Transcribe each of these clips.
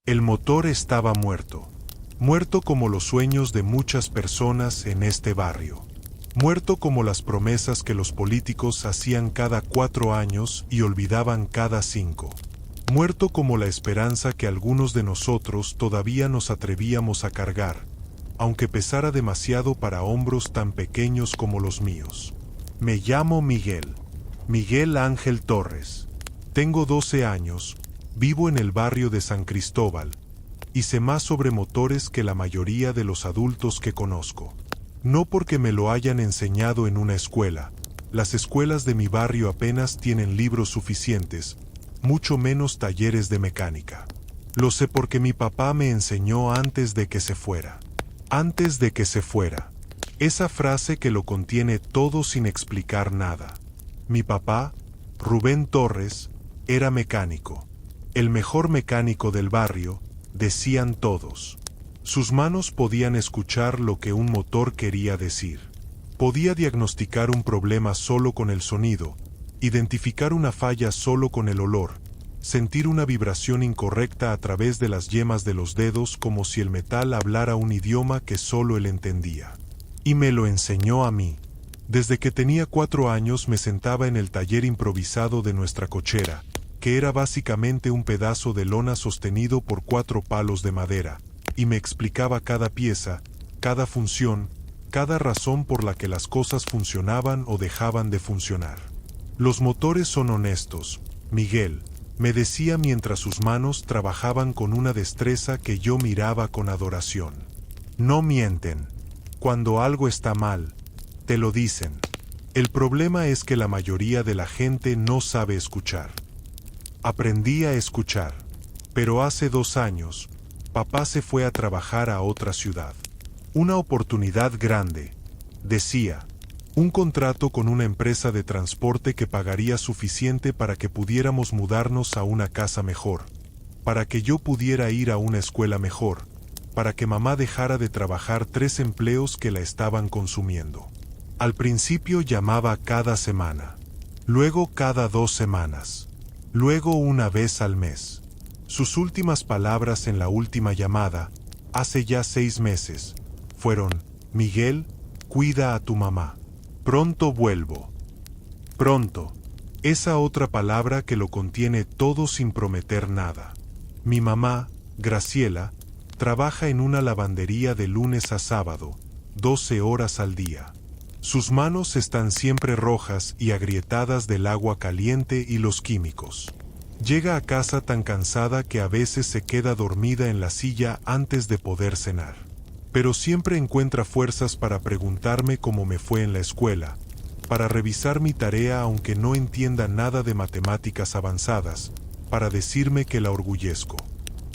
El motor estaba muerto. Muerto como los sueños de muchas personas en este barrio. Muerto como las promesas que los políticos hacían cada 4 años y olvidaban cada 5. Muerto como la esperanza que algunos de nosotros todavía nos atrevíamos a cargar, aunque pesara demasiado para hombros tan pequeños como los míos. Me llamo Miguel. Miguel Ángel Torres. Tengo 12 años, vivo en el barrio de San Cristóbal, y sé más sobre motores que la mayoría de los adultos que conozco. No porque me lo hayan enseñado en una escuela. Las escuelas de mi barrio apenas tienen libros suficientes, mucho menos talleres de mecánica. Lo sé porque mi papá me enseñó antes de que se fuera. Antes de que se fuera. Esa frase que lo contiene todo sin explicar nada. Mi papá, Rubén Torres, era mecánico. El mejor mecánico del barrio, decían todos. Sus manos podían escuchar lo que un motor quería decir. Podía diagnosticar un problema solo con el sonido, identificar una falla solo con el olor, sentir una vibración incorrecta a través de las yemas de los dedos como si el metal hablara un idioma que solo él entendía. Y me lo enseñó a mí. Desde que tenía 4 años me sentaba en el taller improvisado de nuestra cochera, que era básicamente un pedazo de lona sostenido por 4 palos de madera, y me explicaba cada pieza, cada función, cada razón por la que las cosas funcionaban o dejaban de funcionar. Los motores son honestos, Miguel, me decía mientras sus manos trabajaban con una destreza que yo miraba con adoración. No mienten. Cuando algo está mal, te lo dicen. El problema es que la mayoría de la gente no sabe escuchar. Aprendí a escuchar, pero hace 2 años, papá se fue a trabajar a otra ciudad. Una oportunidad grande, decía, un contrato con una empresa de transporte que pagaría suficiente para que pudiéramos mudarnos a una casa mejor, para que yo pudiera ir a una escuela mejor, para que mamá dejara de trabajar 3 empleos que la estaban consumiendo. Al principio llamaba cada semana, luego cada 2 semanas. Luego una vez al mes. Sus últimas palabras en la última llamada, hace ya 6 meses, fueron: Miguel, cuida a tu mamá. Pronto vuelvo. Pronto. Esa otra palabra que lo contiene todo sin prometer nada. Mi mamá, Graciela, trabaja en una lavandería de lunes a sábado, 12 horas al día. Sus manos están siempre rojas y agrietadas del agua caliente y los químicos. Llega a casa tan cansada que a veces se queda dormida en la silla antes de poder cenar. Pero siempre encuentra fuerzas para preguntarme cómo me fue en la escuela, para revisar mi tarea aunque no entienda nada de matemáticas avanzadas, para decirme que la orgullezco.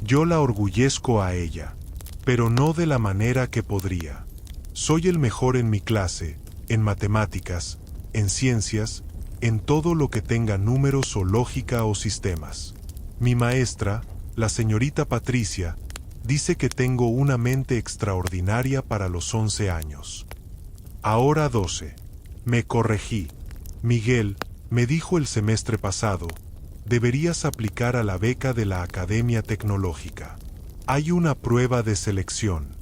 Yo la orgullezco a ella, pero no de la manera que podría. Soy el mejor en mi clase, en matemáticas, en ciencias, en todo lo que tenga números o lógica o sistemas. Mi maestra, la señorita Patricia, dice que tengo una mente extraordinaria para los 11 años. Ahora 12. Me corregí. Miguel, me dijo el semestre pasado, deberías aplicar a la beca de la Academia Tecnológica. Hay una prueba de selección.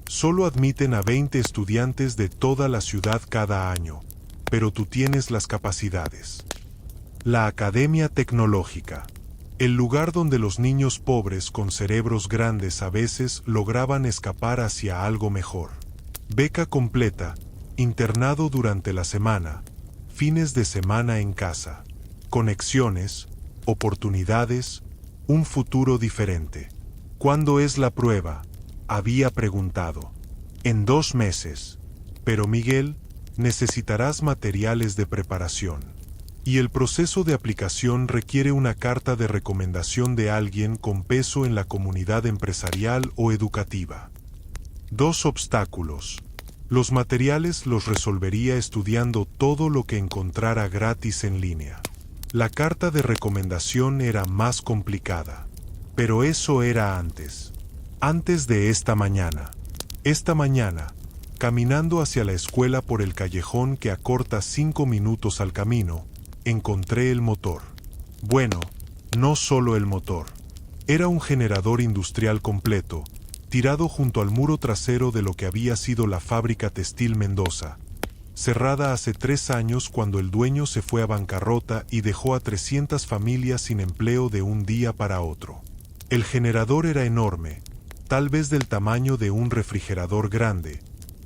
Solo admiten a 20 estudiantes de toda la ciudad cada año, pero tú tienes las capacidades. La Academia Tecnológica. El lugar donde los niños pobres con cerebros grandes a veces lograban escapar hacia algo mejor. Beca completa, internado durante la semana, fines de semana en casa. Conexiones, oportunidades, un futuro diferente. ¿Cuándo es la prueba?, había preguntado. En 2 meses. Pero Miguel, necesitarás materiales de preparación. Y el proceso de aplicación requiere una carta de recomendación de alguien con peso en la comunidad empresarial o educativa. 2 obstáculos. Los materiales los resolvería estudiando todo lo que encontrara gratis en línea. La carta de recomendación era más complicada. Pero eso era antes. Antes de esta mañana. Esta mañana, caminando hacia la escuela por el callejón que acorta 5 minutos al camino, encontré el motor. Bueno, no solo el motor. Era un generador industrial completo, tirado junto al muro trasero de lo que había sido la fábrica textil Mendoza, cerrada hace 3 años cuando el dueño se fue a bancarrota y dejó a 300 familias sin empleo de un día para otro. El generador era enorme, tal vez del tamaño de un refrigerador grande,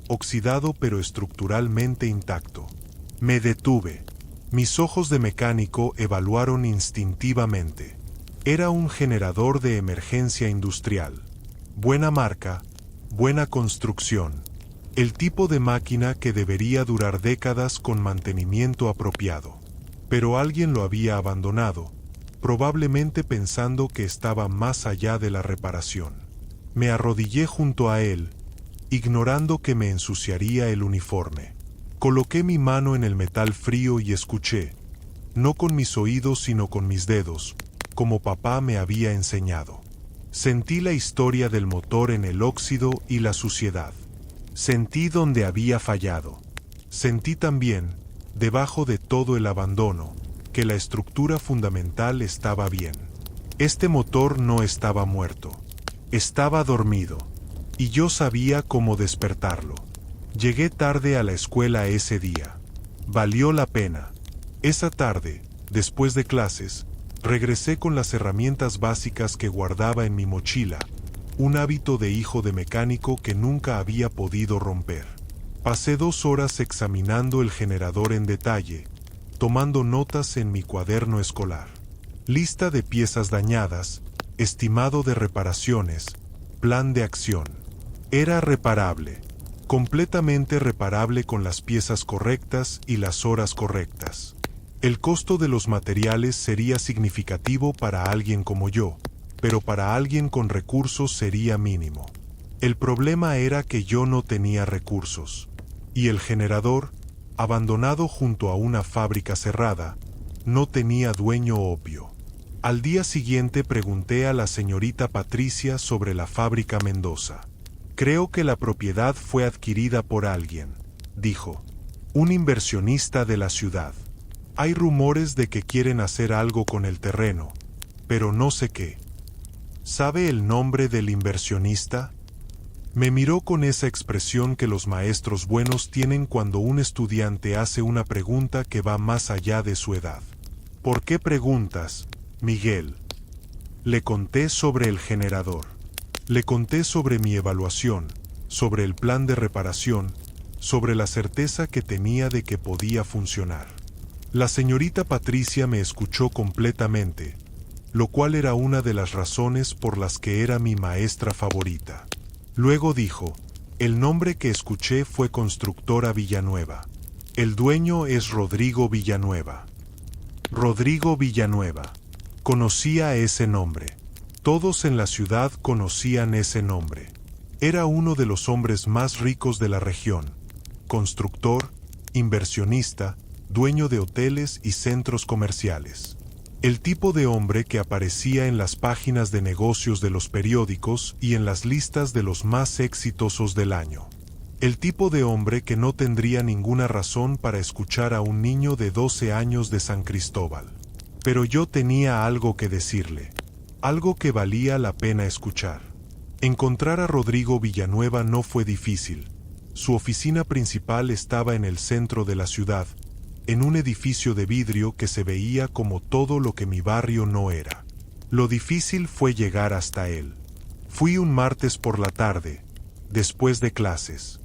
oxidado pero estructuralmente intacto. Me detuve. Mis ojos de mecánico evaluaron instintivamente. Era un generador de emergencia industrial. Buena marca, buena construcción. El tipo de máquina que debería durar décadas con mantenimiento apropiado. Pero alguien lo había abandonado, probablemente pensando que estaba más allá de la reparación. Me arrodillé junto a él, ignorando que me ensuciaría el uniforme. Coloqué mi mano en el metal frío y escuché, no con mis oídos sino con mis dedos, como papá me había enseñado. Sentí la historia del motor en el óxido y la suciedad. Sentí donde había fallado. Sentí también, debajo de todo el abandono, que la estructura fundamental estaba bien. Este motor no estaba muerto. Estaba dormido. Y yo sabía cómo despertarlo. Llegué tarde a la escuela ese día. Valió la pena. Esa tarde, después de clases, regresé con las herramientas básicas que guardaba en mi mochila, un hábito de hijo de mecánico que nunca había podido romper. Pasé 2 horas examinando el generador en detalle, tomando notas en mi cuaderno escolar. Lista de piezas dañadas, estimado de reparaciones, plan de acción. Era reparable, completamente reparable con las piezas correctas y las horas correctas. El costo de los materiales sería significativo para alguien como yo, pero para alguien con recursos sería mínimo. El problema era que yo no tenía recursos, y el generador, abandonado junto a una fábrica cerrada, no tenía dueño obvio. Al día siguiente pregunté a la señorita Patricia sobre la fábrica Mendoza. Creo que la propiedad fue adquirida por alguien, dijo. Un inversionista de la ciudad. Hay rumores de que quieren hacer algo con el terreno, pero no sé qué. ¿Sabe el nombre del inversionista? Me miró con esa expresión que los maestros buenos tienen cuando un estudiante hace una pregunta que va más allá de su edad. ¿Por qué preguntas, Miguel? Le conté sobre el generador. Le conté sobre mi evaluación, sobre el plan de reparación, sobre la certeza que tenía de que podía funcionar. La señorita Patricia me escuchó completamente, lo cual era una de las razones por las que era mi maestra favorita. Luego dijo, el nombre que escuché fue Constructora Villanueva. El dueño es Rodrigo Villanueva. Rodrigo Villanueva. Conocía ese nombre. Todos en la ciudad conocían ese nombre. Era uno de los hombres más ricos de la región. Constructor, inversionista, dueño de hoteles y centros comerciales. El tipo de hombre que aparecía en las páginas de negocios de los periódicos y en las listas de los más exitosos del año. El tipo de hombre que no tendría ninguna razón para escuchar a un niño de 12 años de San Cristóbal. Pero yo tenía algo que decirle. Algo que valía la pena escuchar. Encontrar a Rodrigo Villanueva no fue difícil. Su oficina principal estaba en el centro de la ciudad, en un edificio de vidrio que se veía como todo lo que mi barrio no era. Lo difícil fue llegar hasta él. Fui un martes por la tarde, después de clases.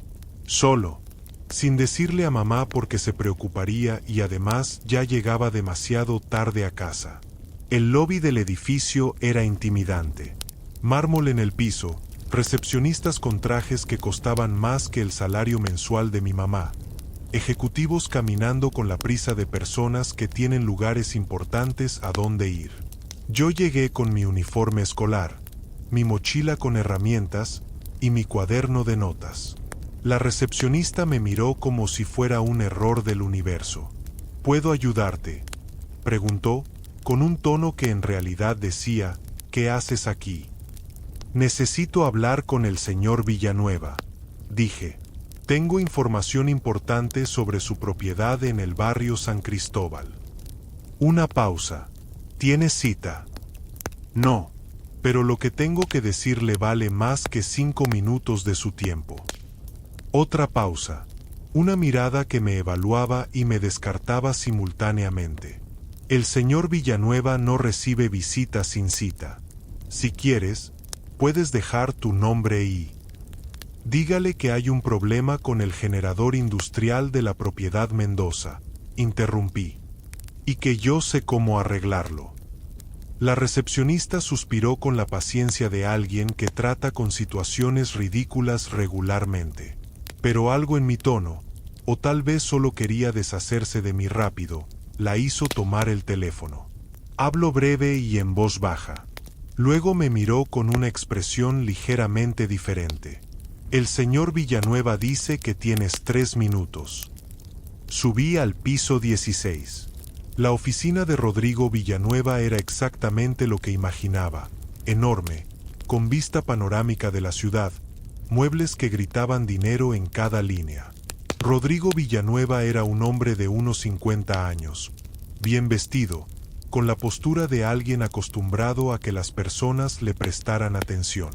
Solo, sin decirle a mamá porque se preocuparía y además ya llegaba demasiado tarde a casa. El lobby del edificio era intimidante. Mármol en el piso, recepcionistas con trajes que costaban más que el salario mensual de mi mamá. Ejecutivos caminando con la prisa de personas que tienen lugares importantes a donde ir. Yo llegué con mi uniforme escolar, mi mochila con herramientas y mi cuaderno de notas. La recepcionista me miró como si fuera un error del universo. ¿Puedo ayudarte?, preguntó, con un tono que en realidad decía, ¿qué haces aquí? Necesito hablar con el señor Villanueva, dije. Tengo información importante sobre su propiedad en el barrio San Cristóbal. Una pausa. ¿Tienes cita? No, pero lo que tengo que decirle vale más que 5 minutos de su tiempo. Otra pausa. Una mirada que me evaluaba y me descartaba simultáneamente. El señor Villanueva no recibe visitas sin cita. Si quieres, puedes dejar tu nombre y... Dígale que hay un problema con el generador industrial de la propiedad Mendoza, interrumpí, y que yo sé cómo arreglarlo. La recepcionista suspiró con la paciencia de alguien que trata con situaciones ridículas regularmente. Pero algo en mi tono, o tal vez solo quería deshacerse de mí rápido, la hizo tomar el teléfono. Habló breve y en voz baja. Luego me miró con una expresión ligeramente diferente. El señor Villanueva dice que tienes 3 minutos. Subí al piso 16. La oficina de Rodrigo Villanueva era exactamente lo que imaginaba, enorme, con vista panorámica de la ciudad, muebles que gritaban dinero en cada línea. Rodrigo Villanueva era un hombre de unos 50 años, bien vestido, con la postura de alguien acostumbrado a que las personas le prestaran atención.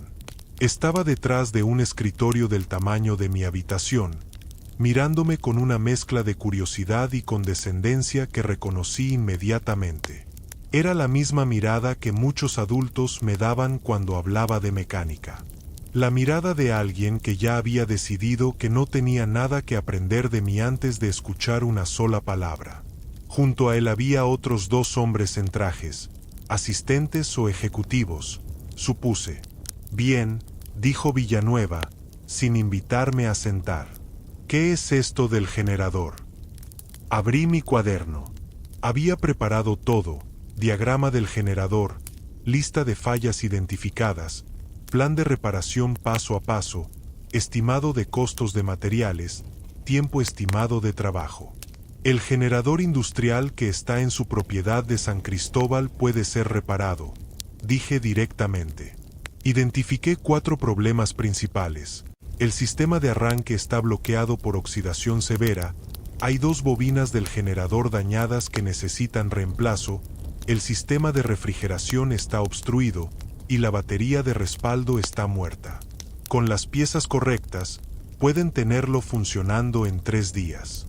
Estaba detrás de un escritorio del tamaño de mi habitación, mirándome con una mezcla de curiosidad y condescendencia que reconocí inmediatamente. Era la misma mirada que muchos adultos me daban cuando hablaba de mecánica. La mirada de alguien que ya había decidido que no tenía nada que aprender de mí antes de escuchar una sola palabra. Junto a él había otros 2 hombres en trajes, asistentes o ejecutivos, supuse. Bien, dijo Villanueva, sin invitarme a sentar. ¿Qué es esto del generador? Abrí mi cuaderno. Había preparado todo: diagrama del generador, lista de fallas identificadas, plan de reparación paso a paso, estimado de costos de materiales, tiempo estimado de trabajo. El generador industrial que está en su propiedad de San Cristóbal puede ser reparado, dije directamente. Identifiqué 4 problemas principales. El sistema de arranque está bloqueado por oxidación severa, hay 2 bobinas del generador dañadas que necesitan reemplazo, el sistema de refrigeración está obstruido y la batería de respaldo está muerta. Con las piezas correctas, pueden tenerlo funcionando en 3 días.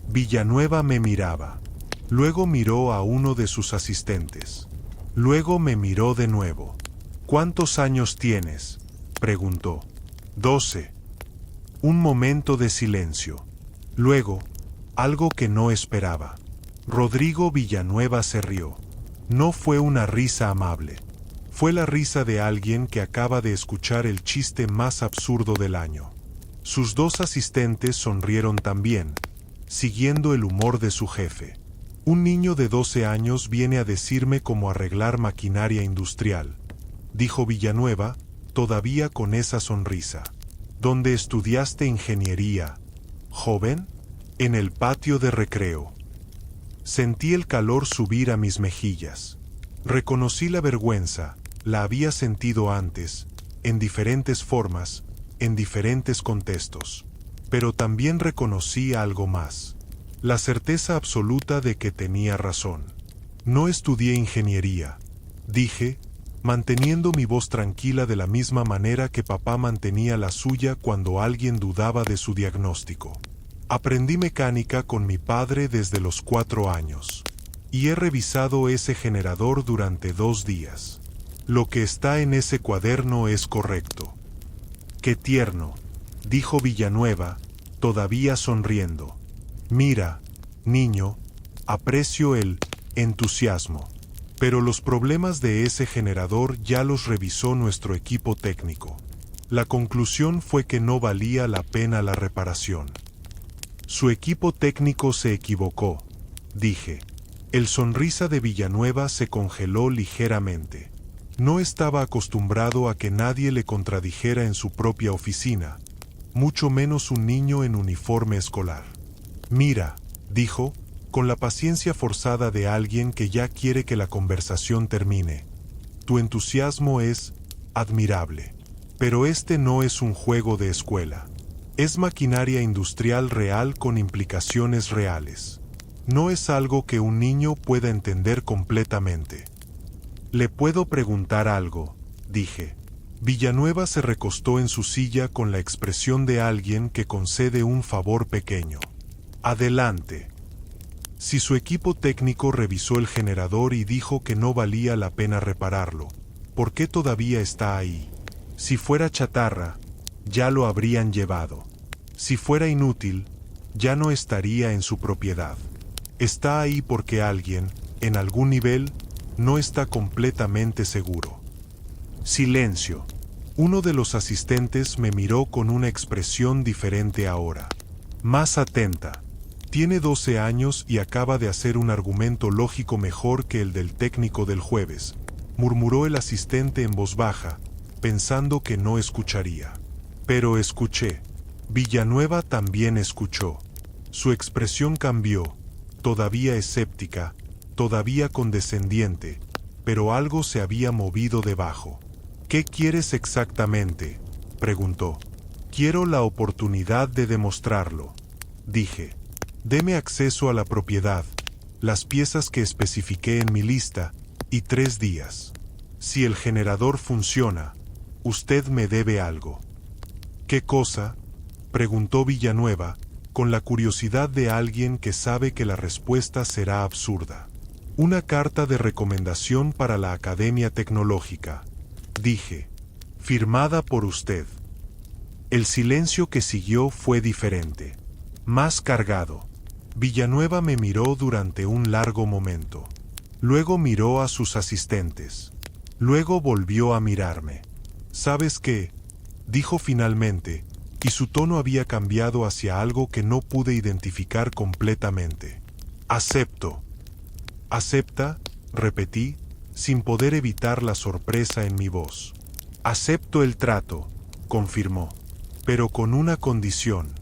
Villanueva me miraba. Luego miró a uno de sus asistentes. Luego me miró de nuevo. ¿Cuántos años tienes?, preguntó. 12. Un momento de silencio. Luego, algo que no esperaba. Rodrigo Villanueva se rió. No fue una risa amable. Fue la risa de alguien que acaba de escuchar el chiste más absurdo del año. Sus 2 asistentes sonrieron también, siguiendo el humor de su jefe. Un niño de 12 años viene a decirme cómo arreglar maquinaria industrial, dijo Villanueva, todavía con esa sonrisa. ¿Dónde estudiaste ingeniería, joven? En el patio de recreo. Sentí el calor subir a mis mejillas. Reconocí la vergüenza, la había sentido antes, en diferentes formas, en diferentes contextos. Pero también reconocí algo más. La certeza absoluta de que tenía razón. No estudié ingeniería, dije, manteniendo mi voz tranquila de la misma manera que papá mantenía la suya cuando alguien dudaba de su diagnóstico. Aprendí mecánica con mi padre desde los 4 años. Y he revisado ese generador durante 2 días. Lo que está en ese cuaderno es correcto. ¡Qué tierno!, dijo Villanueva, todavía sonriendo. Mira, niño, aprecio el entusiasmo. Pero los problemas de ese generador ya los revisó nuestro equipo técnico. La conclusión fue que no valía la pena la reparación. Su equipo técnico se equivocó, dije. El sonrisa de Villanueva se congeló ligeramente. No estaba acostumbrado a que nadie le contradijera en su propia oficina, mucho menos un niño en uniforme escolar. Mira, dijo, con la paciencia forzada de alguien que ya quiere que la conversación termine. Tu entusiasmo es admirable. Pero este no es un juego de escuela. Es maquinaria industrial real con implicaciones reales. No es algo que un niño pueda entender completamente. ¿Le puedo preguntar algo?, dije. Villanueva se recostó en su silla con la expresión de alguien que concede un favor pequeño. Adelante. Si su equipo técnico revisó el generador y dijo que no valía la pena repararlo, ¿por qué todavía está ahí? Si fuera chatarra, ya lo habrían llevado. Si fuera inútil, ya no estaría en su propiedad. Está ahí porque alguien, en algún nivel, no está completamente seguro. Silencio. Uno de los asistentes me miró con una expresión diferente ahora. Más atenta. Tiene 12 años y acaba de hacer un argumento lógico mejor que el del técnico del jueves, murmuró el asistente en voz baja, pensando que no escucharía. Pero escuché. Villanueva también escuchó. Su expresión cambió, todavía escéptica, todavía condescendiente, pero algo se había movido debajo. ¿Qué quieres exactamente?, preguntó. Quiero la oportunidad de demostrarlo, dije. Deme acceso a la propiedad, las piezas que especifiqué en mi lista, y 3 días. Si el generador funciona, usted me debe algo. ¿Qué cosa?, preguntó Villanueva, con la curiosidad de alguien que sabe que la respuesta será absurda. Una carta de recomendación para la Academia Tecnológica, dije, firmada por usted. El silencio que siguió fue diferente, más cargado. Villanueva me miró durante un largo momento. Luego miró a sus asistentes. Luego volvió a mirarme. ¿Sabes qué?, dijo finalmente, y su tono había cambiado hacia algo que no pude identificar completamente. Acepto. ¿Acepta?, repetí, sin poder evitar la sorpresa en mi voz. Acepto el trato, confirmó, pero con una condición.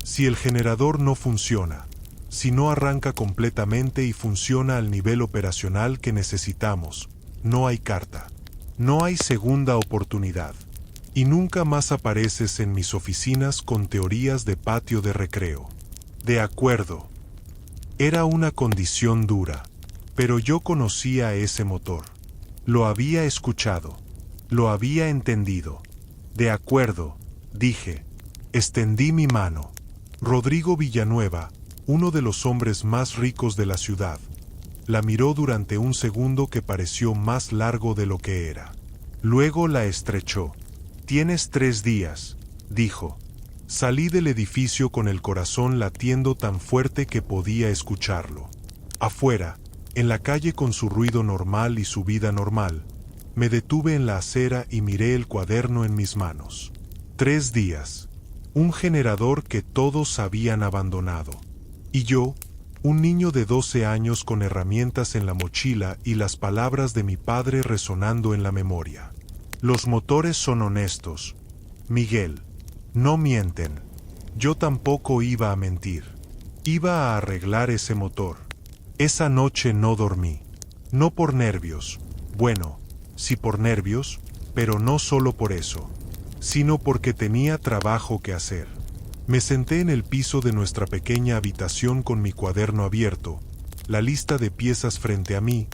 Si el generador no funciona, si no arranca completamente y funciona al nivel operacional que necesitamos, no hay carta. No hay segunda oportunidad. Y nunca más apareces en mis oficinas con teorías de patio de recreo. De acuerdo. Era una condición dura, pero yo conocía ese motor. Lo había escuchado. Lo había entendido. De acuerdo, dije. Extendí mi mano. Rodrigo Villanueva, uno de los hombres más ricos de la ciudad, la miró durante un segundo que pareció más largo de lo que era. Luego la estrechó. Tienes 3 días, dijo. Salí del edificio con el corazón latiendo tan fuerte que podía escucharlo. Afuera, en la calle con su ruido normal y su vida normal, me detuve en la acera y miré el cuaderno en mis manos. 3 días. Un generador que todos habían abandonado. Y yo, un niño de 12 años con herramientas en la mochila y las palabras de mi padre resonando en la memoria. Los motores son honestos, Miguel. No mienten. Yo tampoco iba a mentir. Iba a arreglar ese motor. Esa noche no dormí. No por nervios. Bueno, sí por nervios, pero no solo por eso, sino porque tenía trabajo que hacer. Me senté en el piso de nuestra pequeña habitación con mi cuaderno abierto, la lista de piezas frente a mí,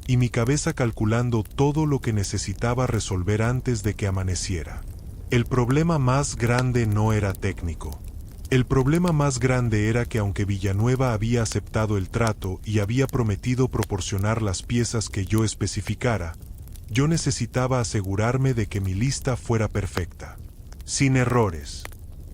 y mi cabeza calculando todo lo que necesitaba resolver antes de que amaneciera. El problema más grande no era técnico. El problema más grande era que aunque Villanueva había aceptado el trato y había prometido proporcionar las piezas que yo especificara, yo necesitaba asegurarme de que mi lista fuera perfecta, sin errores,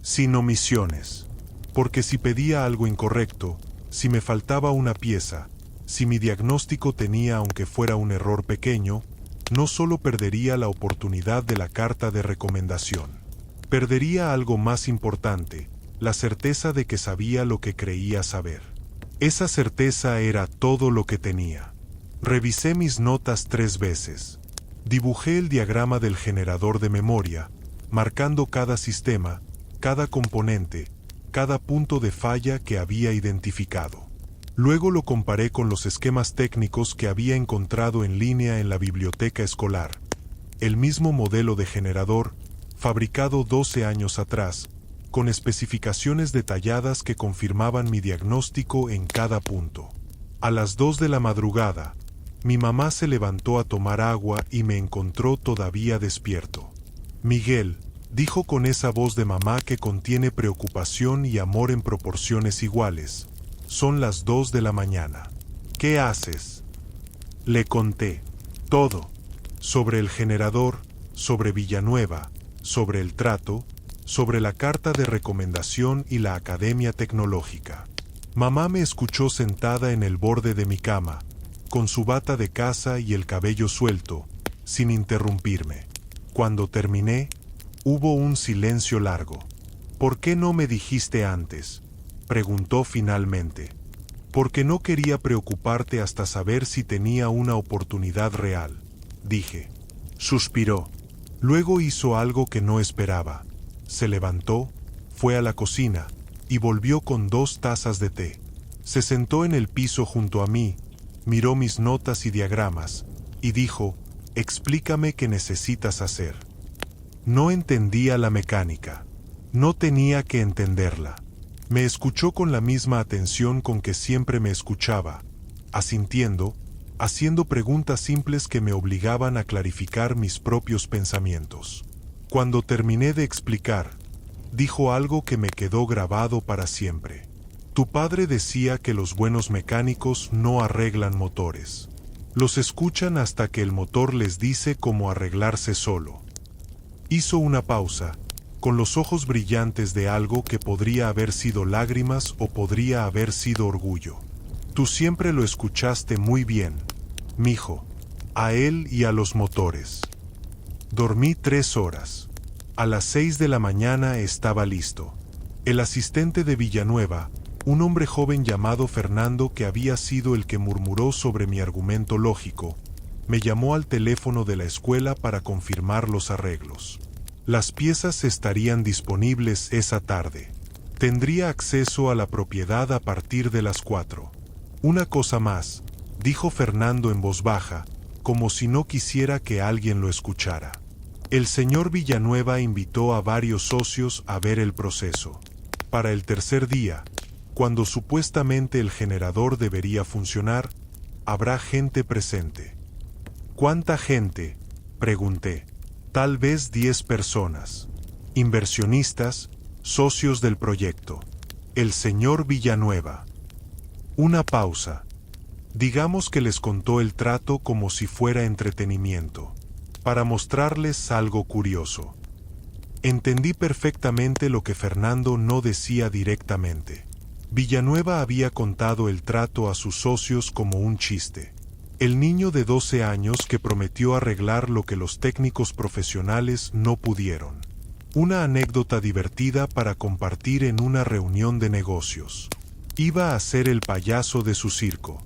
sin omisiones, porque si pedía algo incorrecto, si me faltaba una pieza, si mi diagnóstico tenía aunque fuera un error pequeño, no solo perdería la oportunidad de la carta de recomendación, perdería algo más importante, la certeza de que sabía lo que creía saber. Esa certeza era todo lo que tenía. Revisé mis notas 3 veces. Dibujé el diagrama del generador de memoria, marcando cada sistema, cada componente, cada punto de falla que había identificado. Luego lo comparé con los esquemas técnicos que había encontrado en línea en la biblioteca escolar. El mismo modelo de generador, fabricado 12 años atrás, con especificaciones detalladas que confirmaban mi diagnóstico en cada punto. A las 2 de la madrugada, Mi mamá se levantó a tomar agua y me encontró todavía despierto. Miguel, dijo con esa voz de mamá que contiene preocupación y amor en proporciones iguales. Son las 2 de la mañana. ¿Qué haces? Le conté. Todo. Sobre el generador, sobre Villanueva, sobre el trato, sobre la carta de recomendación y la Academia Tecnológica. Mamá me escuchó sentada en el borde de mi cama, con su bata de casa y el cabello suelto, sin interrumpirme. Cuando terminé, hubo un silencio largo. ¿Por qué no me dijiste antes?, preguntó finalmente. Porque no quería preocuparte hasta saber si tenía una oportunidad real, dije. Suspiró. Luego hizo algo que no esperaba. Se levantó, fue a la cocina, y volvió con 2 tazas de té. Se sentó en el piso junto a mí, miró mis notas y diagramas, y dijo, explícame qué necesitas hacer. No entendía la mecánica. No tenía que entenderla. Me escuchó con la misma atención con que siempre me escuchaba, asintiendo, haciendo preguntas simples que me obligaban a clarificar mis propios pensamientos. Cuando terminé de explicar, dijo algo que me quedó grabado para siempre. Tu padre decía que los buenos mecánicos no arreglan motores. Los escuchan hasta que el motor les dice cómo arreglarse solo. Hizo una pausa, con los ojos brillantes de algo que podría haber sido lágrimas o podría haber sido orgullo. Tú siempre lo escuchaste muy bien, mijo, a él y a los motores. Dormí 3 horas. A las 6 de la mañana estaba listo. El asistente de Villanueva, un hombre joven llamado Fernando que había sido el que murmuró sobre mi argumento lógico, me llamó al teléfono de la escuela para confirmar los arreglos. Las piezas estarían disponibles esa tarde. Tendría acceso a la propiedad a partir de las 4. Una cosa más, dijo Fernando en voz baja, como si no quisiera que alguien lo escuchara. El señor Villanueva invitó a varios socios a ver el proceso. Para el tercer día, cuando supuestamente el generador debería funcionar, habrá gente presente. ¿Cuánta gente?, pregunté. Tal vez 10 personas. Inversionistas, socios del proyecto. El señor Villanueva. Una pausa. Digamos que les contó el trato como si fuera entretenimiento, para mostrarles algo curioso. Entendí perfectamente lo que Fernando no decía directamente. Villanueva había contado el trato a sus socios como un chiste. El niño de 12 años que prometió arreglar lo que los técnicos profesionales no pudieron. Una anécdota divertida para compartir en una reunión de negocios. Iba a ser el payaso de su circo.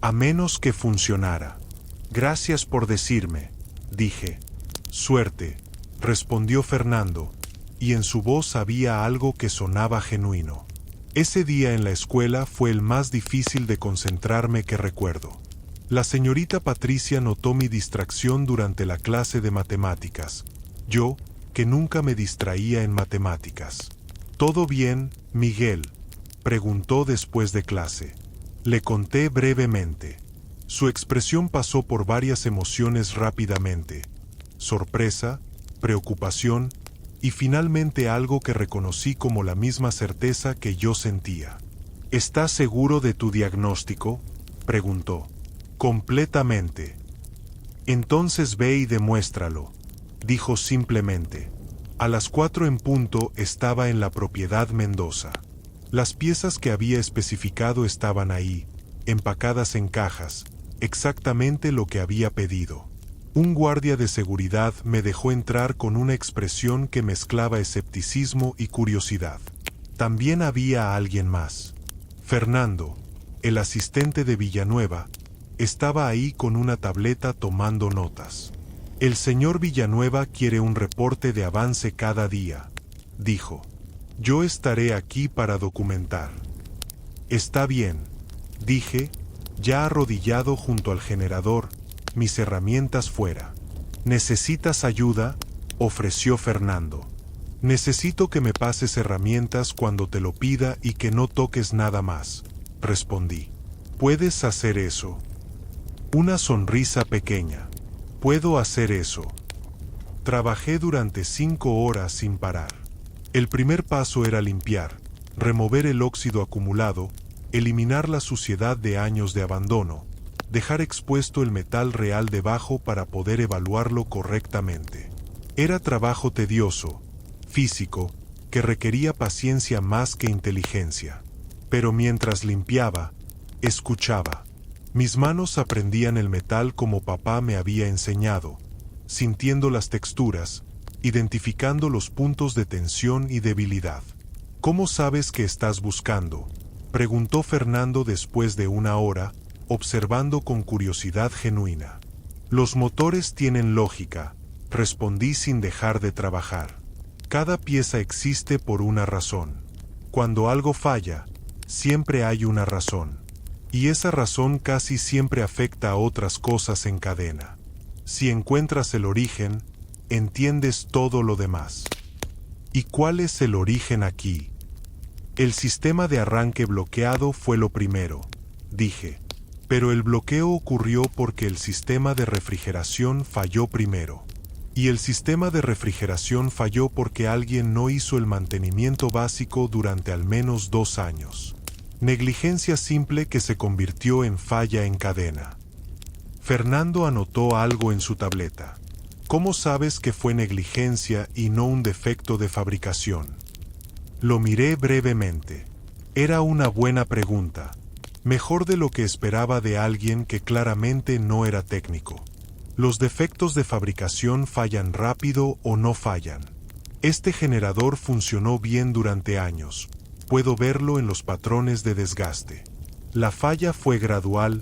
A menos que funcionara. Gracias por decirme, dije. Suerte, respondió Fernando, y en su voz había algo que sonaba genuino. Ese día en la escuela fue el más difícil de concentrarme que recuerdo. La señorita Patricia notó mi distracción durante la clase de matemáticas. Yo, que nunca me distraía en matemáticas. ¿Todo bien, Miguel?, preguntó después de clase. Le conté brevemente. Su expresión pasó por varias emociones rápidamente. Sorpresa, preocupación y finalmente algo que reconocí como la misma certeza que yo sentía. ¿Estás seguro de tu diagnóstico?, preguntó. Completamente. Entonces ve y demuéstralo, dijo simplemente. A las 4 en punto estaba en la propiedad Mendoza. Las piezas que había especificado estaban ahí, empacadas en cajas, exactamente lo que había pedido. Un guardia de seguridad me dejó entrar con una expresión que mezclaba escepticismo y curiosidad. También había alguien más. Fernando, el asistente de Villanueva, estaba ahí con una tableta tomando notas. El señor Villanueva quiere un reporte de avance cada día, dijo. Yo estaré aquí para documentar. Está bien, dije, ya arrodillado junto al generador, mis herramientas fuera. ¿Necesitas ayuda?, ofreció Fernando. Necesito que me pases herramientas cuando te lo pida y que no toques nada más, respondí. ¿Puedes hacer eso? Una sonrisa pequeña. Puedo hacer eso. Trabajé durante 5 horas sin parar. El primer paso era limpiar, remover el óxido acumulado, eliminar la suciedad de años de abandono, dejar expuesto el metal real debajo para poder evaluarlo correctamente. Era trabajo tedioso, físico, que requería paciencia más que inteligencia. Pero mientras limpiaba, escuchaba. Mis manos aprendían el metal como papá me había enseñado, sintiendo las texturas, identificando los puntos de tensión y debilidad. ¿Cómo sabes que estás buscando?, preguntó Fernando después de una hora, observando con curiosidad genuina. Los motores tienen lógica, respondí sin dejar de trabajar. Cada pieza existe por una razón. Cuando algo falla, siempre hay una razón. Y esa razón casi siempre afecta a otras cosas en cadena. Si encuentras el origen, entiendes todo lo demás. ¿Y cuál es el origen aquí? El sistema de arranque bloqueado fue lo primero, dije. Pero el bloqueo ocurrió porque el sistema de refrigeración falló primero. Y el sistema de refrigeración falló porque alguien no hizo el mantenimiento básico durante al menos 2 años. Negligencia simple que se convirtió en falla en cadena. Fernando anotó algo en su tableta. ¿Cómo sabes que fue negligencia y no un defecto de fabricación? Lo miré brevemente. Era una buena pregunta. Mejor de lo que esperaba de alguien que claramente no era técnico. Los defectos de fabricación fallan rápido o no fallan. Este generador funcionó bien durante años. Puedo verlo en los patrones de desgaste. La falla fue gradual,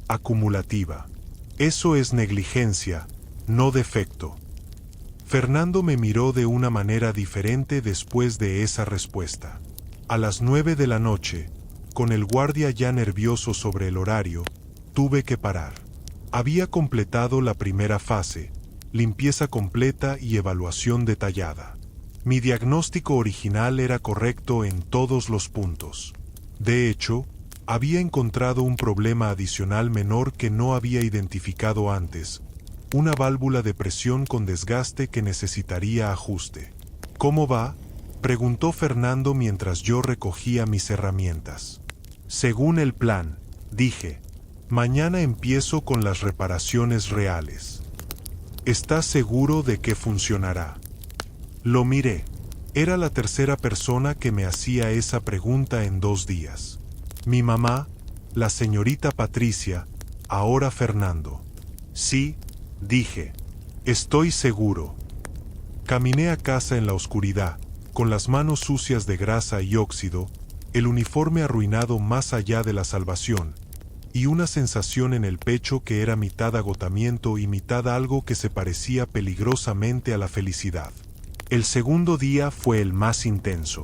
acumulativa. Eso es negligencia, no defecto. Fernando me miró de una manera diferente después de esa respuesta. A las 9 de la noche, con el guardia ya nervioso sobre el horario, tuve que parar. Había completado la primera fase, limpieza completa y evaluación detallada. Mi diagnóstico original era correcto en todos los puntos. De hecho, había encontrado un problema adicional menor que no había identificado antes, una válvula de presión con desgaste que necesitaría ajuste. ¿Cómo va?, preguntó Fernando mientras yo recogía mis herramientas. Según el plan, dije, mañana empiezo con las reparaciones reales. ¿Estás seguro de que funcionará? Lo miré. Era la tercera persona que me hacía esa pregunta en 2 días. Mi mamá, la señorita Patricia, ahora Fernando. Sí, dije. Estoy seguro. Caminé a casa en la oscuridad, con las manos sucias de grasa y óxido, el uniforme arruinado más allá de la salvación, y una sensación en el pecho que era mitad agotamiento y mitad algo que se parecía peligrosamente a la felicidad. El segundo día fue el más intenso.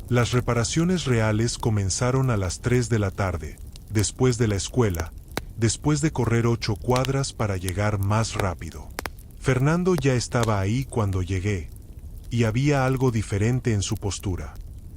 Las reparaciones reales comenzaron a las 3 de la tarde, después de la escuela, después de correr 8 cuadras para llegar más rápido. Fernando ya estaba ahí cuando llegué, y había algo diferente en su postura.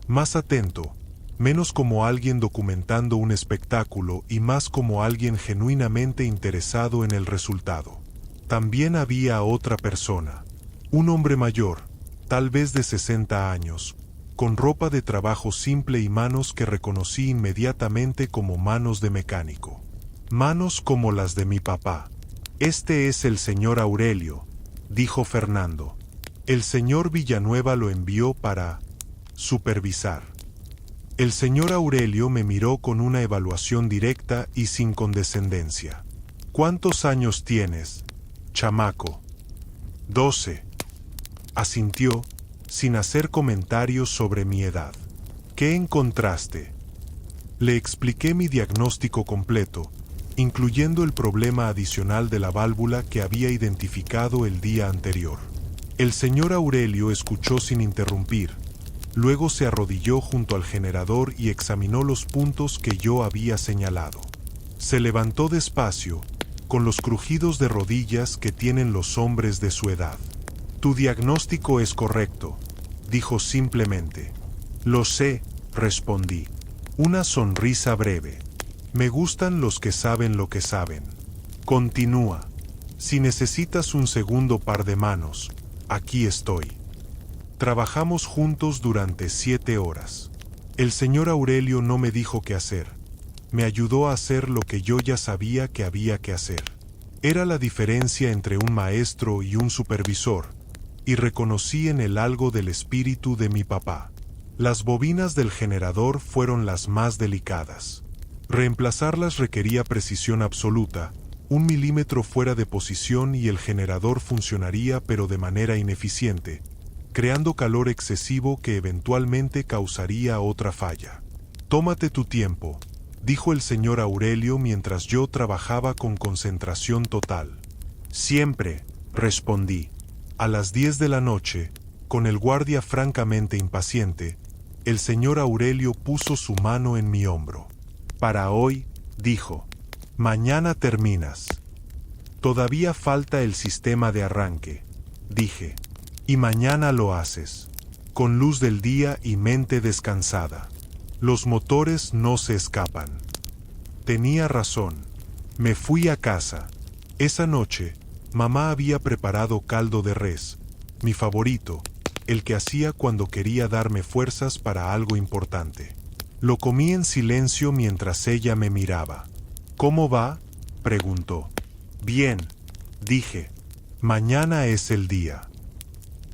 Más atento, menos como alguien documentando un espectáculo y más como alguien genuinamente interesado en el resultado. También había otra persona, un hombre mayor, tal vez de 60 años, con ropa de trabajo simple y manos que reconocí inmediatamente como manos de mecánico. Manos como las de mi papá. Este es el señor Aurelio, dijo Fernando. El señor Villanueva lo envió para supervisar. El señor Aurelio me miró con una evaluación directa y sin condescendencia. ¿Cuántos años tienes, chamaco? 12. Asintió, sin hacer comentarios sobre mi edad. ¿Qué encontraste? Le expliqué mi diagnóstico completo, incluyendo el problema adicional de la válvula que había identificado el día anterior. El señor Aurelio escuchó sin interrumpir, luego se arrodilló junto al generador y examinó los puntos que yo había señalado. Se levantó despacio, con los crujidos de rodillas que tienen los hombres de su edad. Tu diagnóstico es correcto, dijo simplemente. Lo sé, respondí. Una sonrisa breve. Me gustan los que saben lo que saben. Continúa. Si necesitas un segundo par de manos, aquí estoy. Trabajamos juntos durante 7 horas. El señor Aurelio no me dijo qué hacer. Me ayudó a hacer lo que yo ya sabía que había que hacer. Era la diferencia entre un maestro y un supervisor, y reconocí en él algo del espíritu de mi papá. Las bobinas del generador fueron las más delicadas. Reemplazarlas requería precisión absoluta, 1 milímetro fuera de posición y el generador funcionaría pero de manera ineficiente, creando calor excesivo que eventualmente causaría otra falla. Tómate tu tiempo, dijo el señor Aurelio mientras yo trabajaba con concentración total. Siempre, respondí. A las 10 de la noche, con el guardia francamente impaciente, el señor Aurelio puso su mano en mi hombro. Para hoy, dijo. Mañana terminas. Todavía falta el sistema de arranque, dije. Y mañana lo haces. Con luz del día y mente descansada. Los motores no se escapan. Tenía razón. Me fui a casa. Esa noche, mamá había preparado caldo de res, mi favorito, el que hacía cuando quería darme fuerzas para algo importante. Lo comí en silencio mientras ella me miraba. ¿Cómo va?, preguntó. Bien, dije. Mañana es el día.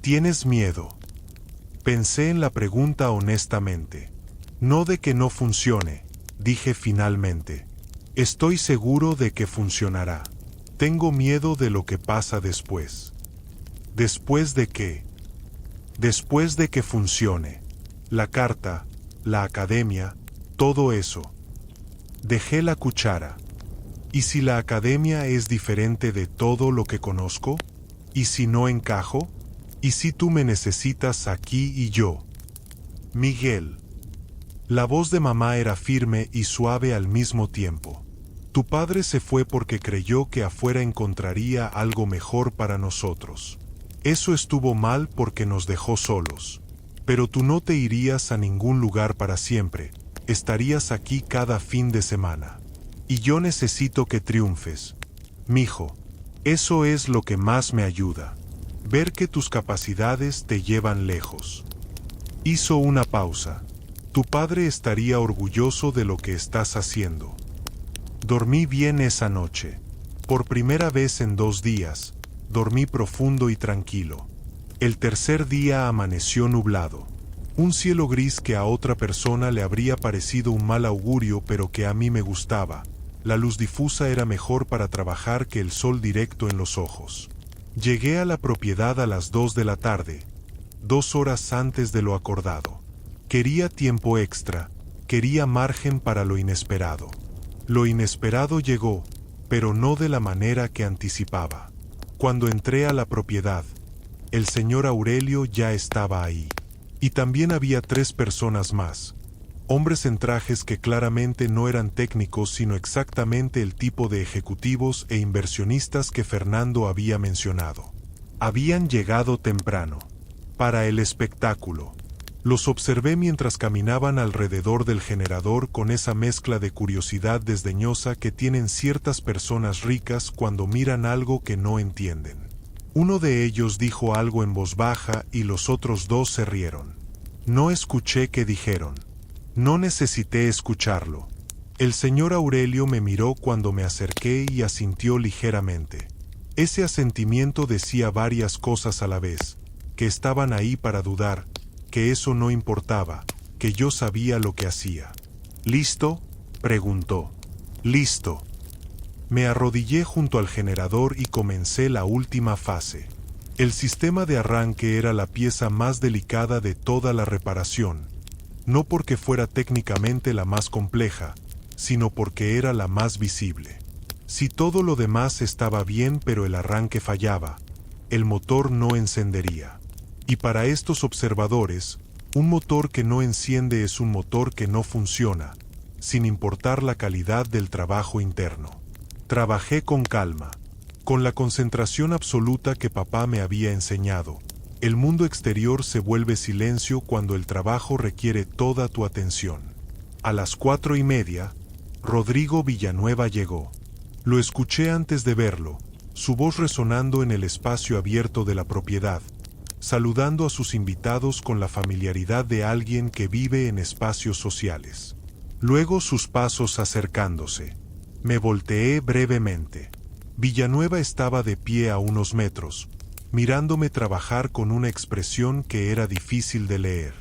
¿Tienes miedo? Pensé en la pregunta honestamente. No de que no funcione, dije finalmente. Estoy seguro de que funcionará. Tengo miedo de lo que pasa después. ¿Después de qué? Después de que funcione. La carta, la academia, todo eso. Dejé la cuchara. ¿Y si la academia es diferente de todo lo que conozco? ¿Y si no encajo? ¿Y si tú me necesitas aquí y yo? Miguel. La voz de mamá era firme y suave al mismo tiempo. Tu padre se fue porque creyó que afuera encontraría algo mejor para nosotros. Eso estuvo mal porque nos dejó solos. Pero tú no te irías a ningún lugar para siempre. Estarías aquí cada fin de semana. Y yo necesito que triunfes. Mijo, eso es lo que más me ayuda. Ver que tus capacidades te llevan lejos. Hizo una pausa. Tu padre estaría orgulloso de lo que estás haciendo. Dormí bien esa noche. Por primera vez en 2 días, dormí profundo y tranquilo. El tercer día amaneció nublado. Un cielo gris que a otra persona le habría parecido un mal augurio, pero que a mí me gustaba. La luz difusa era mejor para trabajar que el sol directo en los ojos. Llegué a la propiedad a las 2 de la tarde, 2 horas antes de lo acordado. Quería tiempo extra, quería margen para lo inesperado. Lo inesperado llegó, pero no de la manera que anticipaba. Cuando entré a la propiedad, el señor Aurelio ya estaba ahí. Y también había 3 personas más. Hombres en trajes que claramente no eran técnicos sino exactamente el tipo de ejecutivos e inversionistas que Fernando había mencionado. Habían llegado temprano. Para el espectáculo. Los observé mientras caminaban alrededor del generador con esa mezcla de curiosidad desdeñosa que tienen ciertas personas ricas cuando miran algo que no entienden. Uno de ellos dijo algo en voz baja y los otros 2 se rieron. No escuché qué dijeron. No necesité escucharlo. El señor Aurelio me miró cuando me acerqué y asintió ligeramente. Ese asentimiento decía varias cosas a la vez, que estaban ahí para dudar, que eso no importaba, que yo sabía lo que hacía. ¿Listo?, preguntó. Listo. Me arrodillé junto al generador y comencé la última fase. El sistema de arranque era la pieza más delicada de toda la reparación, no porque fuera técnicamente la más compleja, sino porque era la más visible. Si todo lo demás estaba bien pero el arranque fallaba, el motor no encendería. Y para estos observadores, un motor que no enciende es un motor que no funciona, sin importar la calidad del trabajo interno. Trabajé con calma, con la concentración absoluta que papá me había enseñado. El mundo exterior se vuelve silencio cuando el trabajo requiere toda tu atención. A las 4:30, Rodrigo Villanueva llegó. Lo escuché antes de verlo, su voz resonando en el espacio abierto de la propiedad, saludando a sus invitados con la familiaridad de alguien que vive en espacios sociales. Luego sus pasos acercándose. Me volteé brevemente. Villanueva estaba de pie a unos metros, mirándome trabajar con una expresión que era difícil de leer.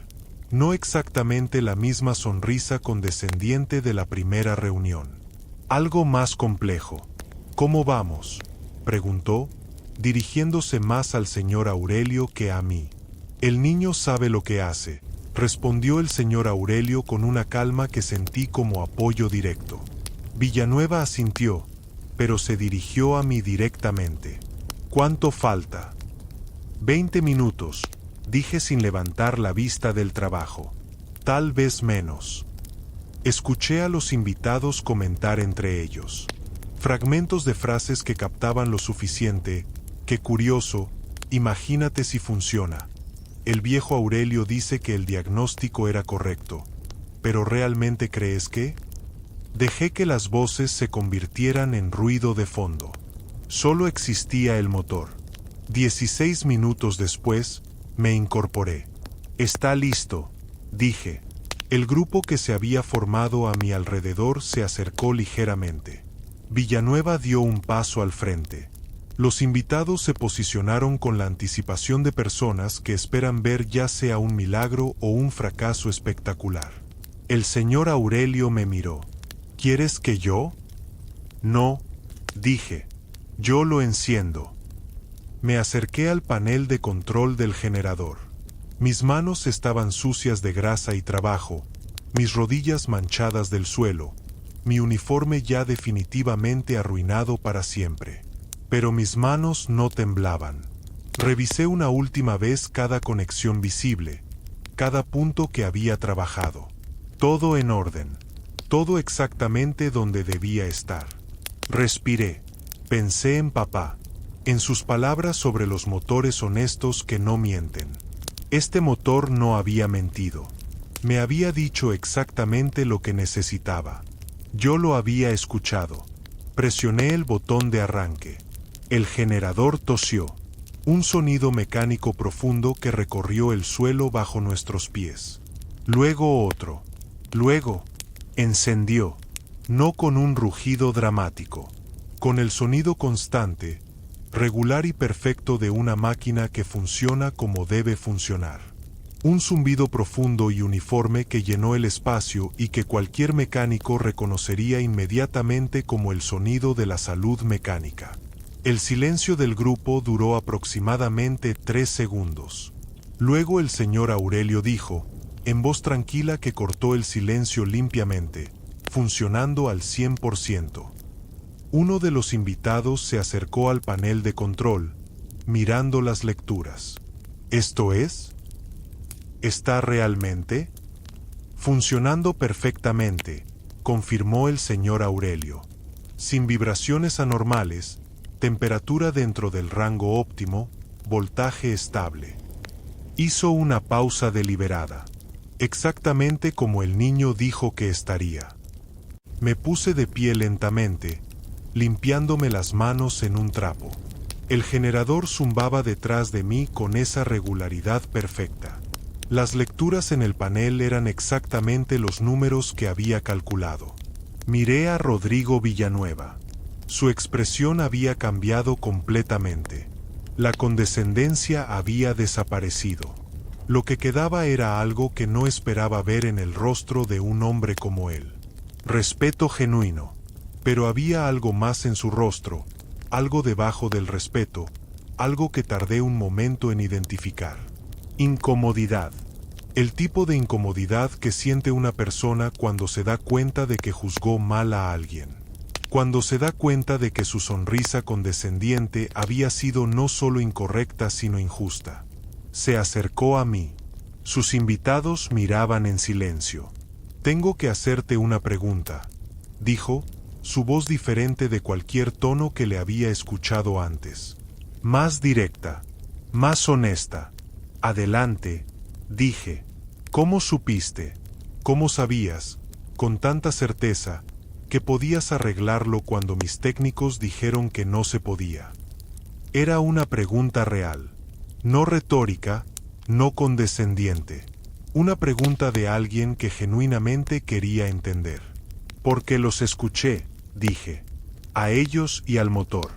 No exactamente la misma sonrisa condescendiente de la primera reunión. Algo más complejo. ¿Cómo vamos?, preguntó, dirigiéndose más al señor Aurelio que a mí. El niño sabe lo que hace, respondió el señor Aurelio con una calma que sentí como apoyo directo. Villanueva asintió, pero se dirigió a mí directamente. ¿Cuánto falta? 20 minutos, dije sin levantar la vista del trabajo. Tal vez menos. Escuché a los invitados comentar entre ellos. Fragmentos de frases que captaban lo suficiente. Qué curioso, imagínate si funciona. El viejo Aurelio dice que el diagnóstico era correcto. ¿Pero realmente crees que? Dejé que las voces se convirtieran en ruido de fondo. Solo existía el motor. 16 minutos después, me incorporé. Está listo, dije. El grupo que se había formado a mi alrededor se acercó ligeramente. Villanueva dio un paso al frente. Los invitados se posicionaron con la anticipación de personas que esperan ver ya sea un milagro o un fracaso espectacular. El señor Aurelio me miró. ¿Quieres que yo? No, dije. Yo lo enciendo. Me acerqué al panel de control del generador. Mis manos estaban sucias de grasa y trabajo, mis rodillas manchadas del suelo, mi uniforme ya definitivamente arruinado para siempre. Pero mis manos no temblaban. Revisé una última vez cada conexión visible, cada punto que había trabajado. Todo en orden, todo exactamente donde debía estar. Respiré. Pensé en papá, en sus palabras sobre los motores honestos que no mienten. Este motor no había mentido. Me había dicho exactamente lo que necesitaba. Yo lo había escuchado. Presioné el botón de arranque. El generador tosió. Un sonido mecánico profundo que recorrió el suelo bajo nuestros pies. Luego otro. Luego, encendió. No con un rugido dramático. Con el sonido constante, regular y perfecto de una máquina que funciona como debe funcionar. Un zumbido profundo y uniforme que llenó el espacio y que cualquier mecánico reconocería inmediatamente como el sonido de la salud mecánica. El silencio del grupo duró aproximadamente 3 segundos. Luego el señor Aurelio dijo, en voz tranquila que cortó el silencio limpiamente, funcionando al 100%. Uno de los invitados se acercó al panel de control, mirando las lecturas. ¿Esto es? ¿Está realmente? Funcionando perfectamente, confirmó el señor Aurelio. Sin vibraciones anormales, temperatura dentro del rango óptimo, voltaje estable. Hizo una pausa deliberada, exactamente como el niño dijo que estaría. Me puse de pie lentamente, limpiándome las manos en un trapo. El generador zumbaba detrás de mí con esa regularidad perfecta. Las lecturas en el panel eran exactamente los números que había calculado. Miré a Rodrigo Villanueva. Su expresión había cambiado completamente. La condescendencia había desaparecido. Lo que quedaba era algo que no esperaba ver en el rostro de un hombre como él. Respeto genuino. Pero había algo más en su rostro, algo debajo del respeto, algo que tardé un momento en identificar. Incomodidad. El tipo de incomodidad que siente una persona cuando se da cuenta de que juzgó mal a alguien. Cuando se da cuenta de que su sonrisa condescendiente había sido no solo incorrecta sino injusta. Se acercó a mí. Sus invitados miraban en silencio. Tengo que hacerte una pregunta, dijo, su voz diferente de cualquier tono que le había escuchado antes. Más directa, más honesta. Adelante, dije. ¿Cómo supiste? ¿Cómo sabías, con tanta certeza, que podías arreglarlo cuando mis técnicos dijeron que no se podía. Era una pregunta real, no retórica, no condescendiente. Una pregunta de alguien que genuinamente quería entender. Porque los escuché, dije. A ellos y al motor.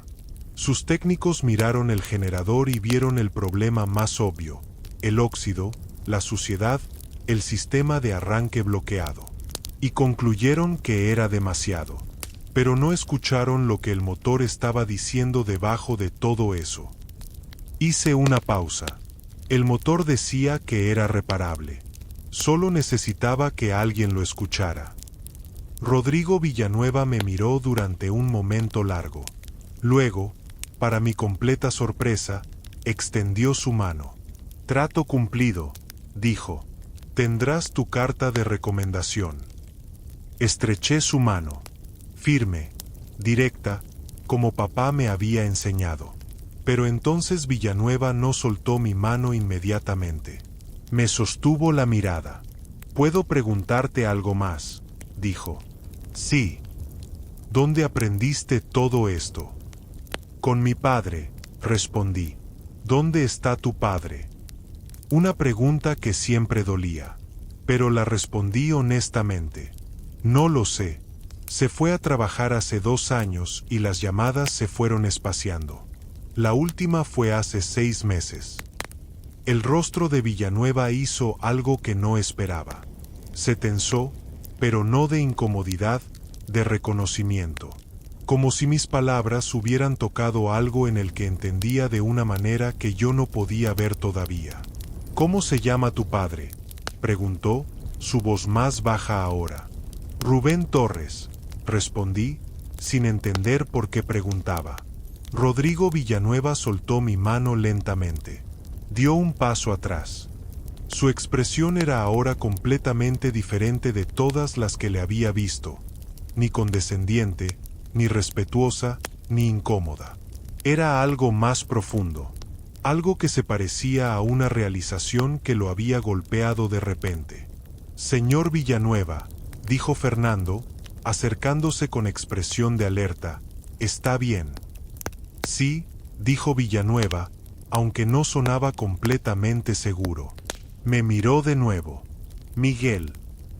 Sus técnicos miraron el generador y vieron el problema más obvio: el óxido, la suciedad, el sistema de arranque bloqueado. Y concluyeron que era demasiado. Pero no escucharon lo que el motor estaba diciendo debajo de todo eso. Hice una pausa. El motor decía que era reparable. Solo necesitaba que alguien lo escuchara. Rodrigo Villanueva me miró durante un momento largo. Luego, para mi completa sorpresa, extendió su mano. Trato cumplido, dijo. Tendrás tu carta de recomendación. Estreché su mano. Firme, directa, como papá me había enseñado. Pero entonces Villanueva no soltó mi mano inmediatamente. Me sostuvo la mirada. «¿Puedo preguntarte algo más?», dijo. «Sí». «¿Dónde aprendiste todo esto?». «Con mi padre», respondí. «¿Dónde está tu padre?». Una pregunta que siempre dolía. Pero la respondí honestamente. «No lo sé. Se fue a trabajar hace 2 años y las llamadas se fueron espaciando. La última fue hace 6 meses». El rostro de Villanueva hizo algo que no esperaba. Se tensó, pero no de incomodidad, de reconocimiento. Como si mis palabras hubieran tocado algo en el que entendía de una manera que yo no podía ver todavía. «¿Cómo se llama tu padre?», preguntó, su voz más baja ahora. «Rubén Torres», respondí, sin entender por qué preguntaba. Rodrigo Villanueva soltó mi mano lentamente. Dio un paso atrás. Su expresión era ahora completamente diferente de todas las que le había visto. Ni condescendiente, ni respetuosa, ni incómoda. Era algo más profundo. Algo que se parecía a una realización que lo había golpeado de repente. «Señor Villanueva», dijo Fernando, acercándose con expresión de alerta, «¿está bien?». «Sí», dijo Villanueva, aunque no sonaba completamente seguro. Me miró de nuevo. «Miguel,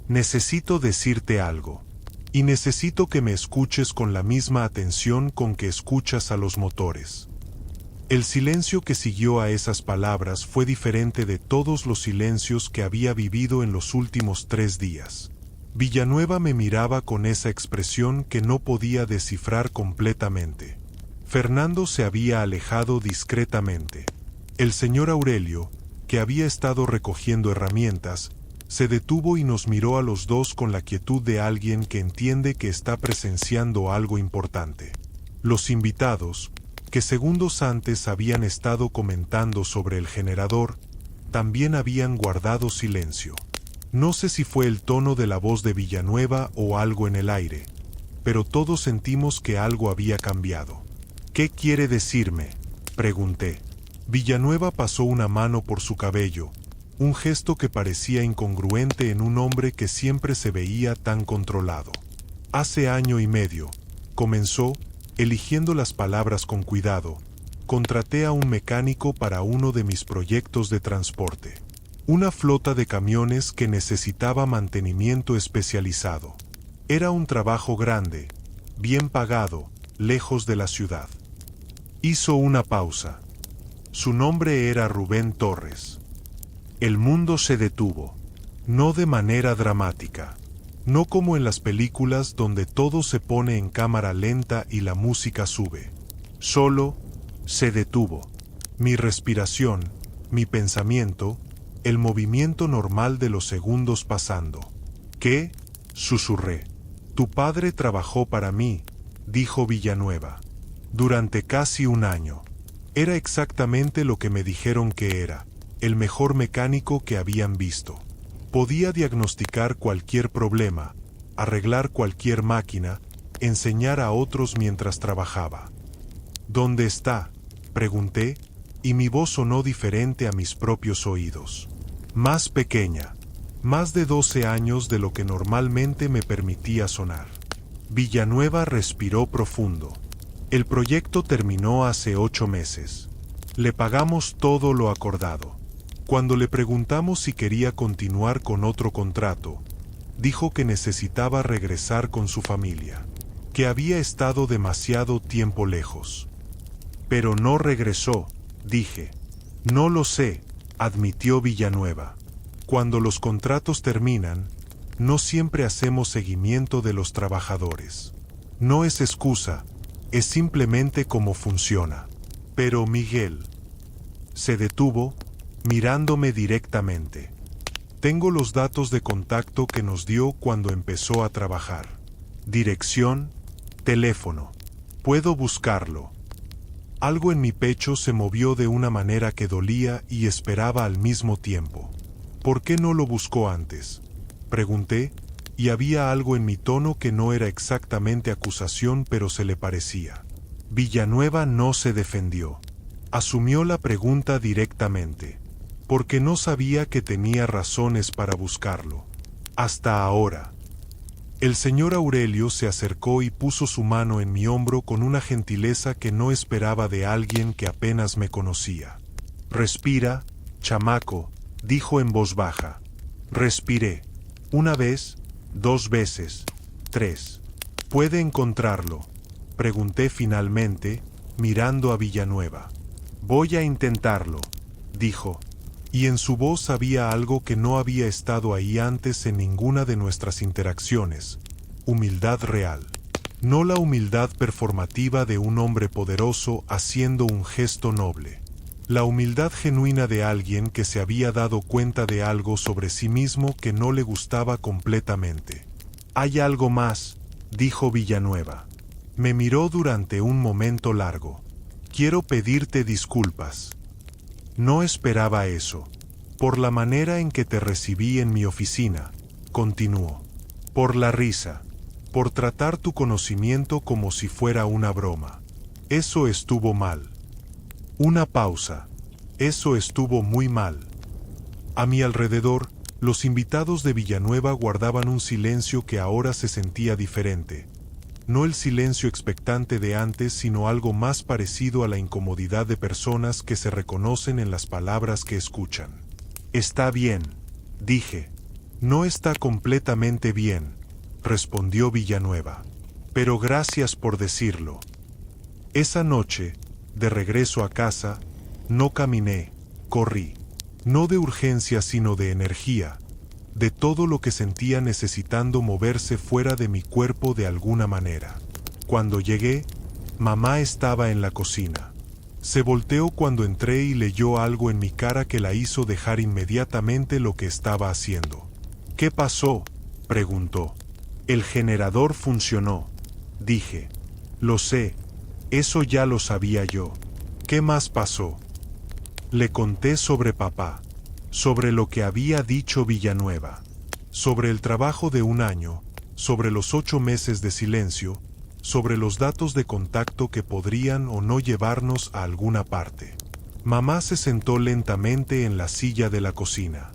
necesito decirte algo. Y necesito que me escuches con la misma atención con que escuchas a los motores». El silencio que siguió a esas palabras fue diferente de todos los silencios que había vivido en los últimos 3 días. Villanueva me miraba con esa expresión que no podía descifrar completamente. Fernando se había alejado discretamente. El señor Aurelio, que había estado recogiendo herramientas, se detuvo y nos miró a los dos con la quietud de alguien que entiende que está presenciando algo importante. Los invitados, que segundos antes habían estado comentando sobre el generador, también habían guardado silencio. No sé si fue el tono de la voz de Villanueva o algo en el aire, pero todos sentimos que algo había cambiado. «¿Qué quiere decirme?», pregunté. Villanueva pasó una mano por su cabello, un gesto que parecía incongruente en un hombre que siempre se veía tan controlado. «Hace 1 año y medio», comenzó, eligiendo las palabras con cuidado, «contraté a un mecánico para uno de mis proyectos de transporte. Una flota de camiones que necesitaba mantenimiento especializado. Era un trabajo grande, bien pagado, lejos de la ciudad». Hizo una pausa. Su nombre era Rubén Torres. El mundo se detuvo. No de manera dramática. No como en las películas donde todo se pone en cámara lenta y la música sube. Solo se detuvo. Mi respiración, mi pensamiento, el movimiento normal de los segundos pasando. «¿Qué?», susurré. «Tu padre trabajó para mí», dijo Villanueva. «Durante casi 1 año. Era exactamente lo que me dijeron que era, el mejor mecánico que habían visto. Podía diagnosticar cualquier problema, arreglar cualquier máquina, enseñar a otros mientras trabajaba». «¿Dónde está?», pregunté, y mi voz sonó diferente a mis propios oídos. Más pequeña, más de 12 años de lo que normalmente me permitía sonar. Villanueva respiró profundo. El proyecto terminó hace 8 meses. Le pagamos todo lo acordado. Cuando le preguntamos si quería continuar con otro contrato, dijo que necesitaba regresar con su familia, que había estado demasiado tiempo lejos. Pero no regresó, dije. No lo sé, admitió Villanueva. Cuando los contratos terminan, no siempre hacemos seguimiento de los trabajadores. No es excusa, es simplemente cómo funciona. Pero Miguel se detuvo, mirándome directamente. Tengo los datos de contacto que nos dio cuando empezó a trabajar. Dirección, teléfono. Puedo buscarlo. Algo en mi pecho se movió de una manera que dolía y esperaba al mismo tiempo. ¿Por qué no lo buscó antes?, pregunté, y había algo en mi tono que no era exactamente acusación, pero se le parecía. Villanueva no se defendió. Asumió la pregunta directamente, porque no sabía que tenía razones para buscarlo. Hasta ahora. El señor Aurelio se acercó y puso su mano en mi hombro con una gentileza que no esperaba de alguien que apenas me conocía. Respira, chamaco, dijo en voz baja. Respiré. 1 vez, 2 veces, 3. ¿Puede encontrarlo?, pregunté finalmente, mirando a Villanueva. Voy a intentarlo, dijo, y en su voz había algo que no había estado ahí antes en ninguna de nuestras interacciones: humildad real. No la humildad performativa de un hombre poderoso haciendo un gesto noble. La humildad genuina de alguien que se había dado cuenta de algo sobre sí mismo que no le gustaba completamente. Hay algo más, dijo Villanueva. Me miró durante un momento largo. Quiero pedirte disculpas. No esperaba eso. Por la manera en que te recibí en mi oficina, continuó. Por la risa. Por tratar tu conocimiento como si fuera una broma. Eso estuvo mal. Una pausa. Eso estuvo muy mal. A mi alrededor, los invitados de Villanueva guardaban un silencio que ahora se sentía diferente. No el silencio expectante de antes, sino algo más parecido a la incomodidad de personas que se reconocen en las palabras que escuchan. Está bien, dije. No está completamente bien, respondió Villanueva. Pero gracias por decirlo. Esa noche, de regreso a casa, no caminé, corrí. No de urgencia, sino de energía, de todo lo que sentía necesitando moverse fuera de mi cuerpo de alguna manera. Cuando llegué, mamá estaba en la cocina. Se volteó cuando entré y leyó algo en mi cara que la hizo dejar inmediatamente lo que estaba haciendo. ¿Qué pasó?, preguntó. El generador funcionó, dije. Lo sé, eso ya lo sabía yo. ¿Qué más pasó? Le conté sobre papá, sobre lo que había dicho Villanueva, sobre el trabajo de 1 año, sobre los 8 meses de silencio, sobre los datos de contacto que podrían o no llevarnos a alguna parte. Mamá se sentó lentamente en la silla de la cocina,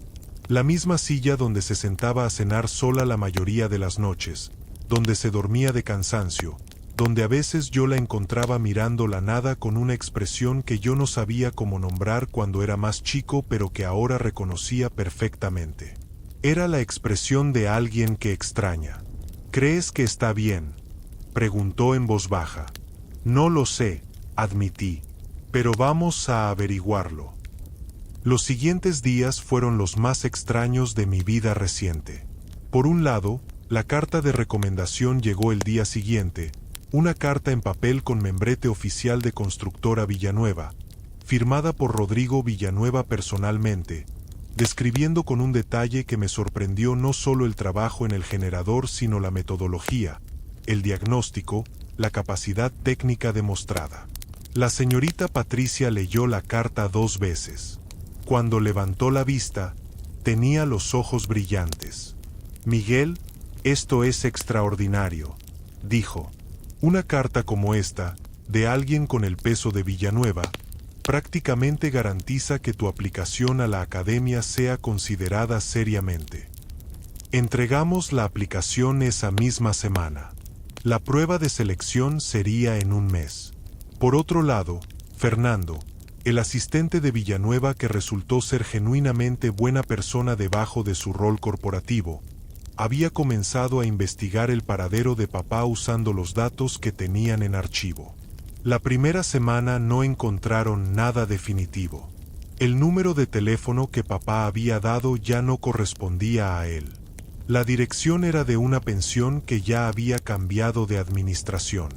la misma silla donde se sentaba a cenar sola la mayoría de las noches, donde se dormía de cansancio, donde a veces yo la encontraba mirando la nada con una expresión que yo no sabía cómo nombrar cuando era más chico, pero que ahora reconocía perfectamente. Era la expresión de alguien que extraña. ¿Crees que está bien?, preguntó en voz baja. No lo sé, admití, pero vamos a averiguarlo. Los siguientes días fueron los más extraños de mi vida reciente. Por un lado, la carta de recomendación llegó el día siguiente, una carta en papel con membrete oficial de Constructora Villanueva, firmada por Rodrigo Villanueva personalmente, describiendo con un detalle que me sorprendió no solo el trabajo en el generador, sino la metodología, el diagnóstico, la capacidad técnica demostrada. La señorita Patricia leyó la carta 2 veces. Cuando levantó la vista, tenía los ojos brillantes. Miguel, esto es extraordinario, dijo. Una carta como esta, de alguien con el peso de Villanueva, prácticamente garantiza que tu aplicación a la academia sea considerada seriamente. Entregamos la aplicación esa misma semana. La prueba de selección sería en un mes. Por otro lado, Fernando, el asistente de Villanueva que resultó ser genuinamente buena persona debajo de su rol corporativo, había comenzado a investigar el paradero de papá usando los datos que tenían en archivo. La primera semana no encontraron nada definitivo. El número de teléfono que papá había dado ya no correspondía a él. La dirección era de una pensión que ya había cambiado de administración.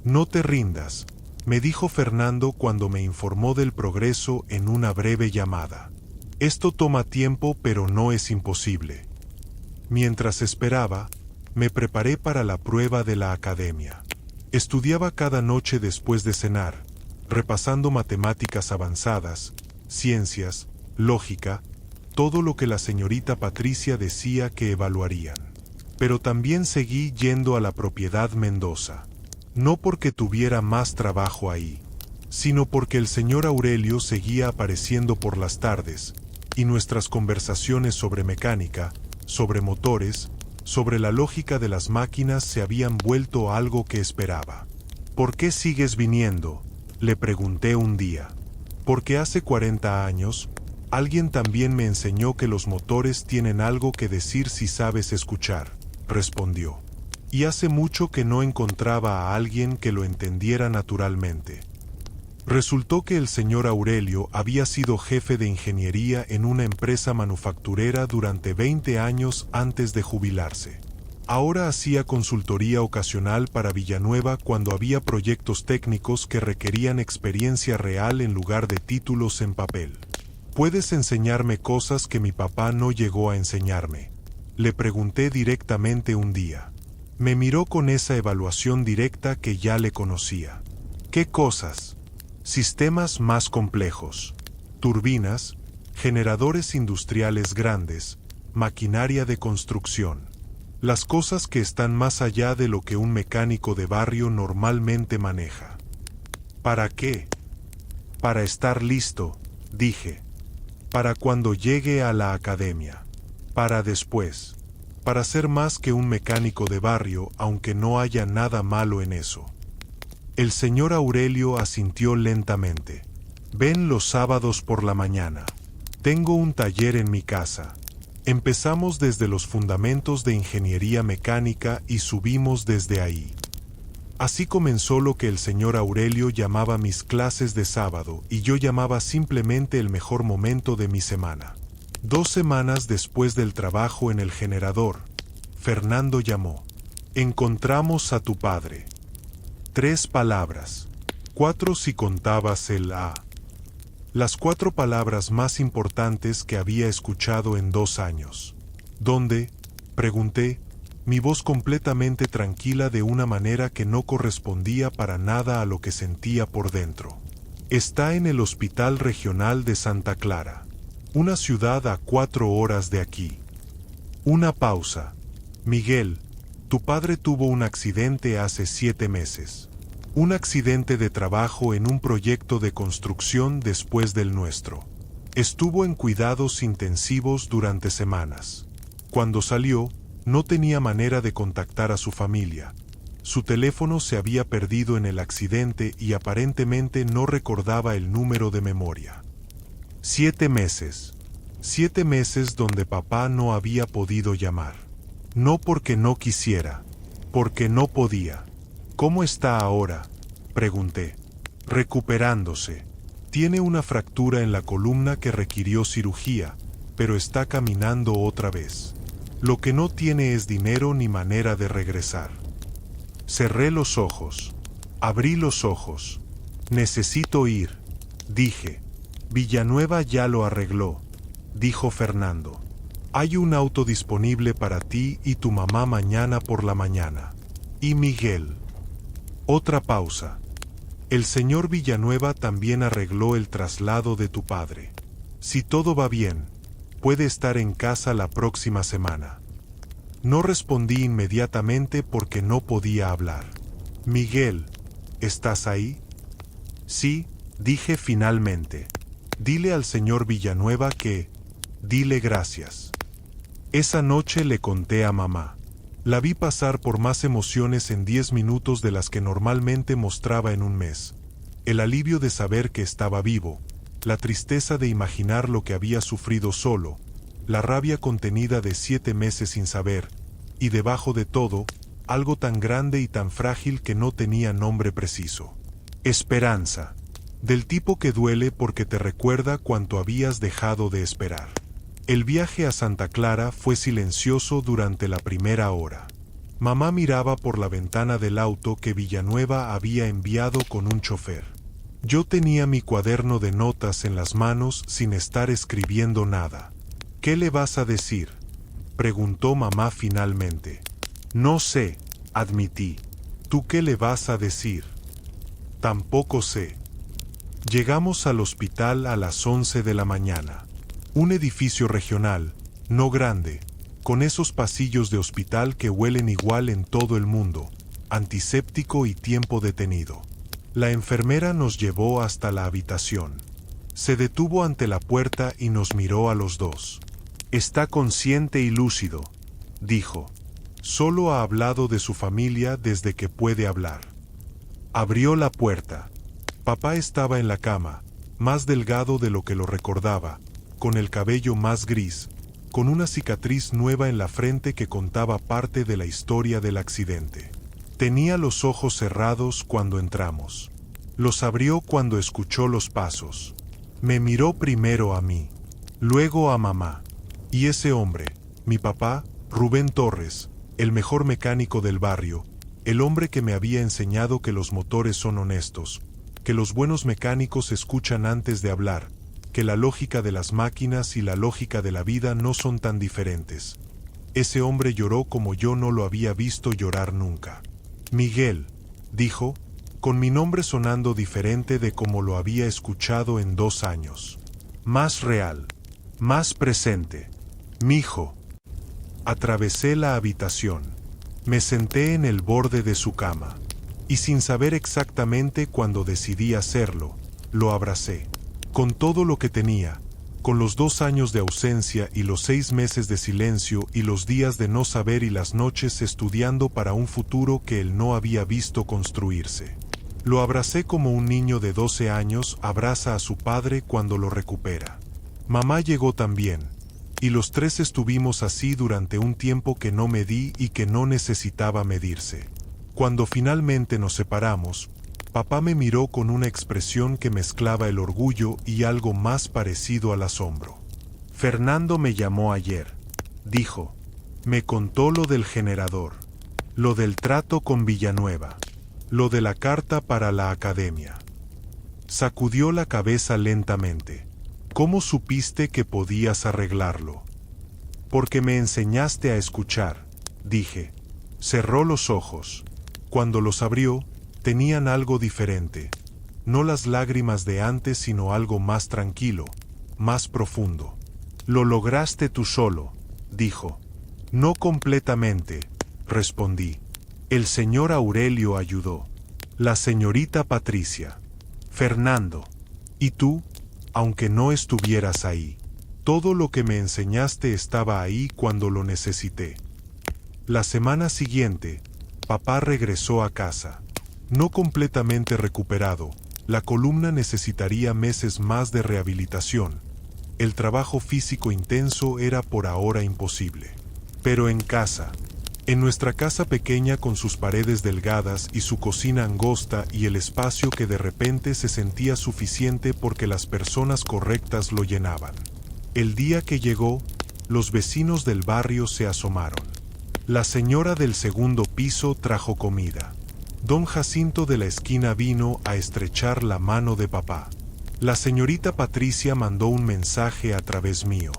No te rindas, me dijo Fernando cuando me informó del progreso en una breve llamada. Esto toma tiempo, pero no es imposible. Mientras esperaba, me preparé para la prueba de la academia. Estudiaba cada noche después de cenar, repasando matemáticas avanzadas, ciencias, lógica, todo lo que la señorita Patricia decía que evaluarían. Pero también seguí yendo a la propiedad Mendoza. No porque tuviera más trabajo ahí, sino porque el señor Aurelio seguía apareciendo por las tardes, y nuestras conversaciones sobre mecánica, sobre motores, sobre la lógica de las máquinas se habían vuelto algo que esperaba. ¿Por qué sigues viniendo?, le pregunté un día. Porque hace 40 años, alguien también me enseñó que los motores tienen algo que decir si sabes escuchar, respondió. Y hace mucho que no encontraba a alguien que lo entendiera naturalmente. Resultó que el señor Aurelio había sido jefe de ingeniería en una empresa manufacturera durante 20 años antes de jubilarse. Ahora hacía consultoría ocasional para Villanueva cuando había proyectos técnicos que requerían experiencia real en lugar de títulos en papel. ¿Puedes enseñarme cosas que mi papá no llegó a enseñarme?, le pregunté directamente un día. Me miró con esa evaluación directa que ya le conocía. ¿Qué cosas? Sistemas más complejos, turbinas, generadores industriales grandes, maquinaria de construcción. Las cosas que están más allá de lo que un mecánico de barrio normalmente maneja. ¿Para qué? Para estar listo, dije. Para cuando llegue a la academia. Para después. Para ser más que un mecánico de barrio, aunque no haya nada malo en eso. El señor Aurelio asintió lentamente. Ven los sábados por la mañana. Tengo un taller en mi casa. Empezamos desde los fundamentos de ingeniería mecánica y subimos desde ahí. Así comenzó lo que el señor Aurelio llamaba mis clases de sábado y yo llamaba simplemente el mejor momento de mi semana. 2 semanas después del trabajo en el generador, Fernando llamó. Encontramos a tu padre. 3 palabras. 4 si contabas el A. Las 4 palabras más importantes que había escuchado en 2 años. ¿Dónde?, pregunté, mi voz completamente tranquila de una manera que no correspondía para nada a lo que sentía por dentro. Está en el Hospital Regional de Santa Clara, una ciudad a 4 horas de aquí. Una pausa. Miguel, tu padre tuvo un accidente hace 7 meses. Un accidente de trabajo en un proyecto de construcción después del nuestro. Estuvo en cuidados intensivos durante semanas. Cuando salió, no tenía manera de contactar a su familia. Su teléfono se había perdido en el accidente y aparentemente no recordaba el número de memoria. 7 meses. 7 meses donde papá no había podido llamar. No porque no quisiera, porque no podía. ¿Cómo está ahora?, pregunté. Recuperándose. Tiene una fractura en la columna que requirió cirugía, pero está caminando otra vez. Lo que no tiene es dinero ni manera de regresar. Cerré los ojos. Abrí los ojos. Necesito ir, dije. Villanueva ya lo arregló, dijo Fernando. Hay un auto disponible para ti y tu mamá mañana por la mañana. ¿Y Miguel? Otra pausa. El señor Villanueva también arregló el traslado de tu padre. Si todo va bien, puede estar en casa la próxima semana. No respondí inmediatamente porque no podía hablar. Miguel, ¿estás ahí? Sí, dije finalmente. Dile al señor Villanueva que... Dile gracias. Esa noche le conté a mamá. La vi pasar por más emociones en 10 minutos de las que normalmente mostraba en un mes. El alivio de saber que estaba vivo, la tristeza de imaginar lo que había sufrido solo, la rabia contenida de 7 meses sin saber, y debajo de todo, algo tan grande y tan frágil que no tenía nombre preciso. Esperanza. Del tipo que duele porque te recuerda cuánto habías dejado de esperar. El viaje a Santa Clara fue silencioso durante la primera hora. Mamá miraba por la ventana del auto que Villanueva había enviado con un chofer. Yo tenía mi cuaderno de notas en las manos sin estar escribiendo nada. ¿Qué le vas a decir?, preguntó mamá finalmente. No sé, admití. ¿Tú qué le vas a decir? Tampoco sé. Llegamos al hospital a las 11 de la mañana. Un edificio regional, no grande, con esos pasillos de hospital que huelen igual en todo el mundo, antiséptico y tiempo detenido. La enfermera nos llevó hasta la habitación. Se detuvo ante la puerta y nos miró a los dos. Está consciente y lúcido, dijo. Solo ha hablado de su familia desde que puede hablar. Abrió la puerta. Papá estaba en la cama, más delgado de lo que lo recordaba, con el cabello más gris, con una cicatriz nueva en la frente que contaba parte de la historia del accidente. Tenía los ojos cerrados cuando entramos. Los abrió cuando escuchó los pasos. Me miró primero a mí, luego a mamá. Y ese hombre, mi papá, Rubén Torres, el mejor mecánico del barrio, el hombre que me había enseñado que los motores son honestos, que los buenos mecánicos escuchan antes de hablar, que la lógica de las máquinas y la lógica de la vida no son tan diferentes. Ese hombre lloró como yo no lo había visto llorar nunca. Miguel, dijo, con mi nombre sonando diferente de como lo había escuchado en 2 años. Más real, más presente. Mijo. Atravesé la habitación. Me senté en el borde de su cama. Y sin saber exactamente cuándo decidí hacerlo, lo abracé. Con todo lo que tenía, con los 2 años de ausencia y los 6 meses de silencio y los días de no saber y las noches estudiando para un futuro que él no había visto construirse. Lo abracé como un niño de 12 años abraza a su padre cuando lo recupera. Mamá llegó también, y los 3 estuvimos así durante un tiempo que no medí y que no necesitaba medirse. Cuando finalmente nos separamos, papá me miró con una expresión que mezclaba el orgullo y algo más parecido al asombro. Fernando me llamó ayer, dijo. Me contó lo del generador, lo del trato con Villanueva, lo de la carta para la academia. Sacudió la cabeza lentamente. ¿Cómo supiste que podías arreglarlo? Porque me enseñaste a escuchar, dije. Cerró los ojos. Cuando los abrió, tenían algo diferente. No las lágrimas de antes, sino algo más tranquilo, más profundo. Lo lograste tú solo, dijo. No completamente, respondí. El señor Aurelio ayudó. La señorita Patricia. Fernando. ¿Y tú? Aunque no estuvieras ahí. Todo lo que me enseñaste estaba ahí cuando lo necesité. La semana siguiente, papá regresó a casa. No completamente recuperado, la columna necesitaría meses más de rehabilitación. El trabajo físico intenso era por ahora imposible. Pero en casa, en nuestra casa pequeña con sus paredes delgadas y su cocina angosta y el espacio que de repente se sentía suficiente porque las personas correctas lo llenaban. El día que llegó, los vecinos del barrio se asomaron. La señora del segundo piso trajo comida. Don Jacinto de la esquina vino a estrechar la mano de papá. La señorita Patricia mandó un mensaje a través mío.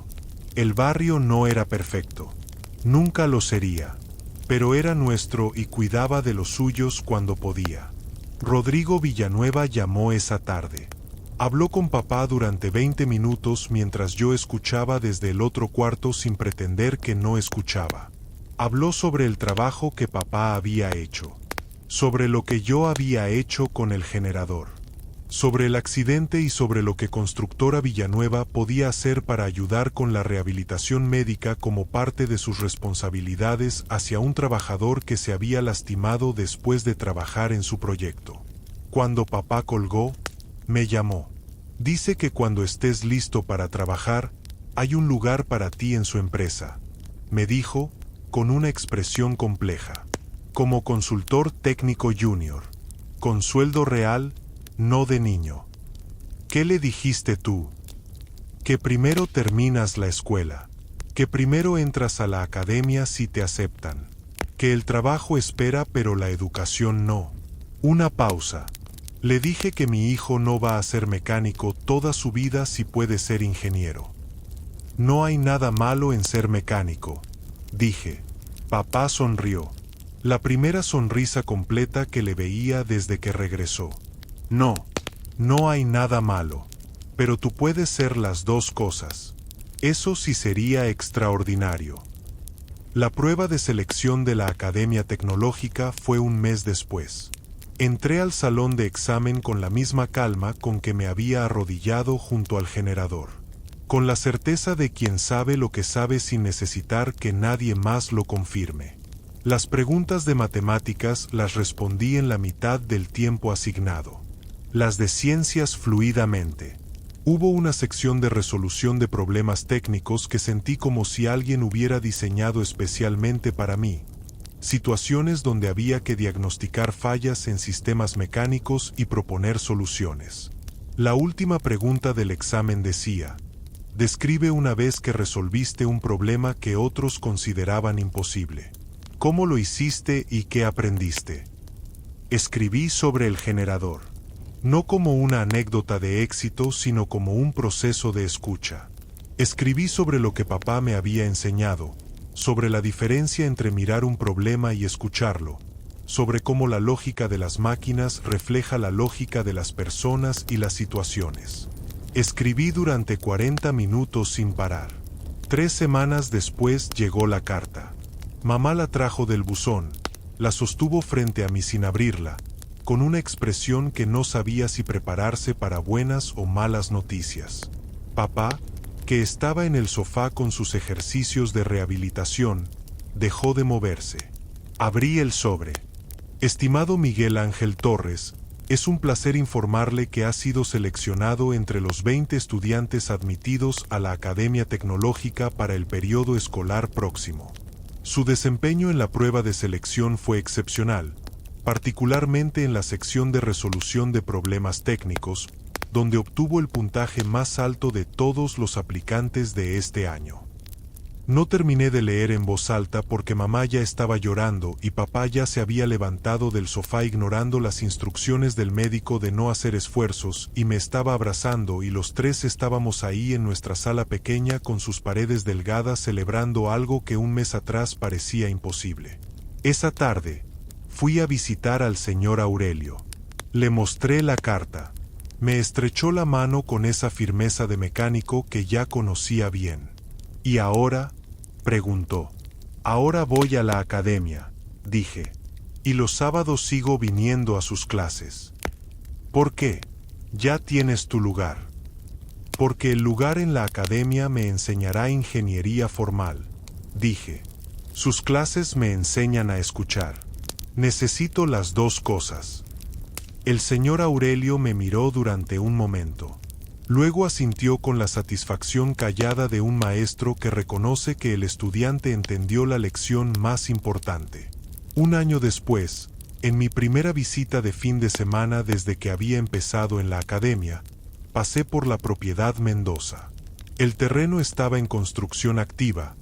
El barrio no era perfecto. Nunca lo sería. Pero era nuestro y cuidaba de los suyos cuando podía. Rodrigo Villanueva llamó esa tarde. Habló con papá durante 20 minutos mientras yo escuchaba desde el otro cuarto sin pretender que no escuchaba. Habló sobre el trabajo que papá había hecho. Sobre lo que yo había hecho con el generador. sobre el accidente y sobre lo que Constructora Villanueva podía hacer para ayudar con la rehabilitación médica como parte de sus responsabilidades hacia un trabajador que se había lastimado después de trabajar en su proyecto. Cuando papá colgó, me llamó. Dice que cuando estés listo para trabajar, hay un lugar para ti en su empresa, me dijo, con una expresión compleja. Como consultor técnico junior, con sueldo real, no de niño. ¿Qué le dijiste tú? Que primero terminas la escuela, que primero entras a la academia si te aceptan, que el trabajo espera pero la educación no. Una pausa. Le dije que mi hijo no va a ser mecánico toda su vida si puede ser ingeniero. No hay nada malo en ser mecánico, dije. Papá sonrió. La primera sonrisa completa que le veía desde que regresó. No, no hay nada malo, pero tú puedes ser las dos cosas. Eso sí sería extraordinario. La prueba de selección de la Academia Tecnológica fue un mes después. Entré al salón de examen con la misma calma con que me había arrodillado junto al generador, con la certeza de quien sabe lo que sabe sin necesitar que nadie más lo confirme. Las preguntas de matemáticas las respondí en la mitad del tiempo asignado. Las de ciencias fluidamente. Hubo una sección de resolución de problemas técnicos que sentí como si alguien hubiera diseñado especialmente para mí. Situaciones donde había que diagnosticar fallas en sistemas mecánicos y proponer soluciones. La última pregunta del examen decía: describe una vez que resolviste un problema que otros consideraban imposible. ¿Cómo lo hiciste y qué aprendiste? Escribí sobre el generador. No como una anécdota de éxito, sino como un proceso de escucha. Escribí sobre lo que papá me había enseñado, sobre la diferencia entre mirar un problema y escucharlo, sobre cómo la lógica de las máquinas refleja la lógica de las personas y las situaciones. Escribí durante 40 minutos sin parar. 3 semanas después llegó la carta. Mamá la trajo del buzón, la sostuvo frente a mí sin abrirla, con una expresión que no sabía si prepararse para buenas o malas noticias. Papá, que estaba en el sofá con sus ejercicios de rehabilitación, dejó de moverse. Abrí el sobre. Estimado Miguel Ángel Torres, es un placer informarle que ha sido seleccionado entre los 20 estudiantes admitidos a la Academia Tecnológica para el periodo escolar próximo. Su desempeño en la prueba de selección fue excepcional, particularmente en la sección de resolución de problemas técnicos, donde obtuvo el puntaje más alto de todos los aplicantes de este año. No terminé de leer en voz alta porque mamá ya estaba llorando y papá ya se había levantado del sofá ignorando las instrucciones del médico de no hacer esfuerzos y me estaba abrazando y los tres estábamos ahí en nuestra sala pequeña con sus paredes delgadas celebrando algo que un mes atrás parecía imposible. Esa tarde, fui a visitar al señor Aurelio. Le mostré la carta. Me estrechó la mano con esa firmeza de mecánico que ya conocía bien. ¿Y ahora?, preguntó. Ahora voy a la academia, dije. Y los sábados sigo viniendo a sus clases. ¿Por qué? Ya tienes tu lugar. Porque el lugar en la academia me enseñará ingeniería formal, dije. Sus clases me enseñan a escuchar. Necesito las dos cosas. El señor Aurelio me miró durante un momento. Luego asintió con la satisfacción callada de un maestro que reconoce que el estudiante entendió la lección más importante. Un año después, en mi primera visita de fin de semana desde que había empezado en la academia, pasé por la propiedad Mendoza. El terreno estaba en construcción activa.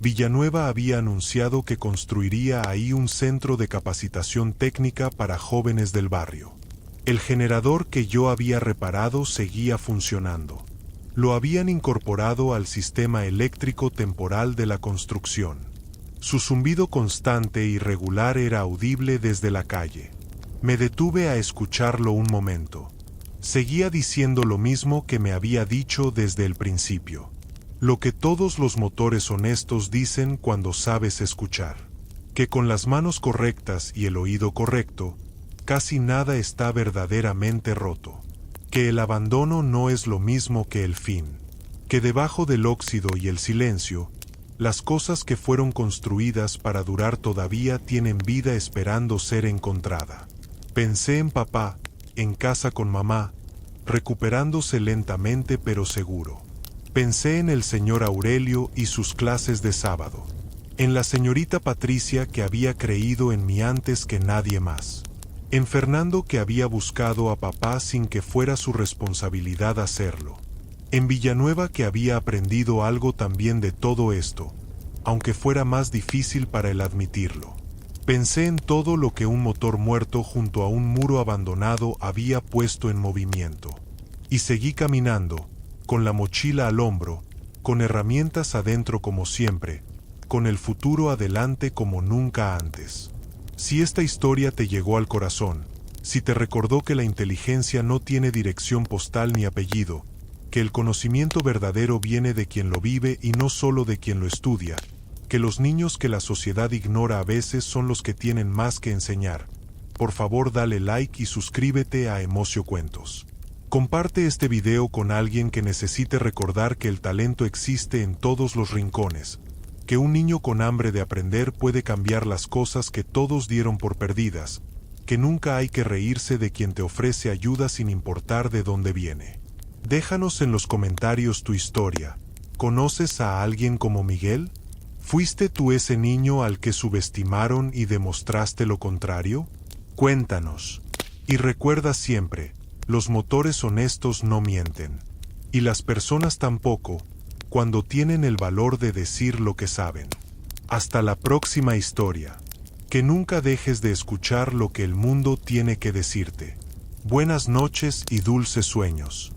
Villanueva había anunciado que construiría ahí un centro de capacitación técnica para jóvenes del barrio. El generador que yo había reparado seguía funcionando. Lo habían incorporado al sistema eléctrico temporal de la construcción. Su zumbido constante y regular era audible desde la calle. Me detuve a escucharlo un momento. Seguía diciendo lo mismo que me había dicho desde el principio. Lo que todos los motores honestos dicen cuando sabes escuchar. Que con las manos correctas y el oído correcto, casi nada está verdaderamente roto. que el abandono no es lo mismo que el fin, que debajo del óxido y el silencio, las cosas que fueron construidas para durar todavía tienen vida esperando ser encontrada. Pensé en papá, en casa con mamá, recuperándose lentamente pero seguro. Pensé en el señor Aurelio y sus clases de sábado. En la señorita Patricia que había creído en mí antes que nadie más. En Fernando que había buscado a papá sin que fuera su responsabilidad hacerlo. En Villanueva que había aprendido algo también de todo esto, aunque fuera más difícil para él admitirlo. Pensé en todo lo que un motor muerto junto a un muro abandonado había puesto en movimiento. Y seguí caminando, con la mochila al hombro, con herramientas adentro como siempre, con el futuro adelante como nunca antes. Si esta historia te llegó al corazón, si te recordó que la inteligencia no tiene dirección postal ni apellido, que el conocimiento verdadero viene de quien lo vive y no solo de quien lo estudia, que los niños que la sociedad ignora a veces son los que tienen más que enseñar, por favor dale like y suscríbete a Emocio Cuentos. Comparte este video con alguien que necesite recordar que el talento existe en todos los rincones, que un niño con hambre de aprender puede cambiar las cosas que todos dieron por perdidas, que nunca hay que reírse de quien te ofrece ayuda sin importar de dónde viene. Déjanos en los comentarios tu historia. ¿Conoces a alguien como Miguel? ¿Fuiste tú ese niño al que subestimaron y demostraste lo contrario? Cuéntanos. Y recuerda siempre, los motores honestos no mienten. Y las personas tampoco, cuando tienen el valor de decir lo que saben. Hasta la próxima historia. Que nunca dejes de escuchar lo que el mundo tiene que decirte. Buenas noches y dulces sueños.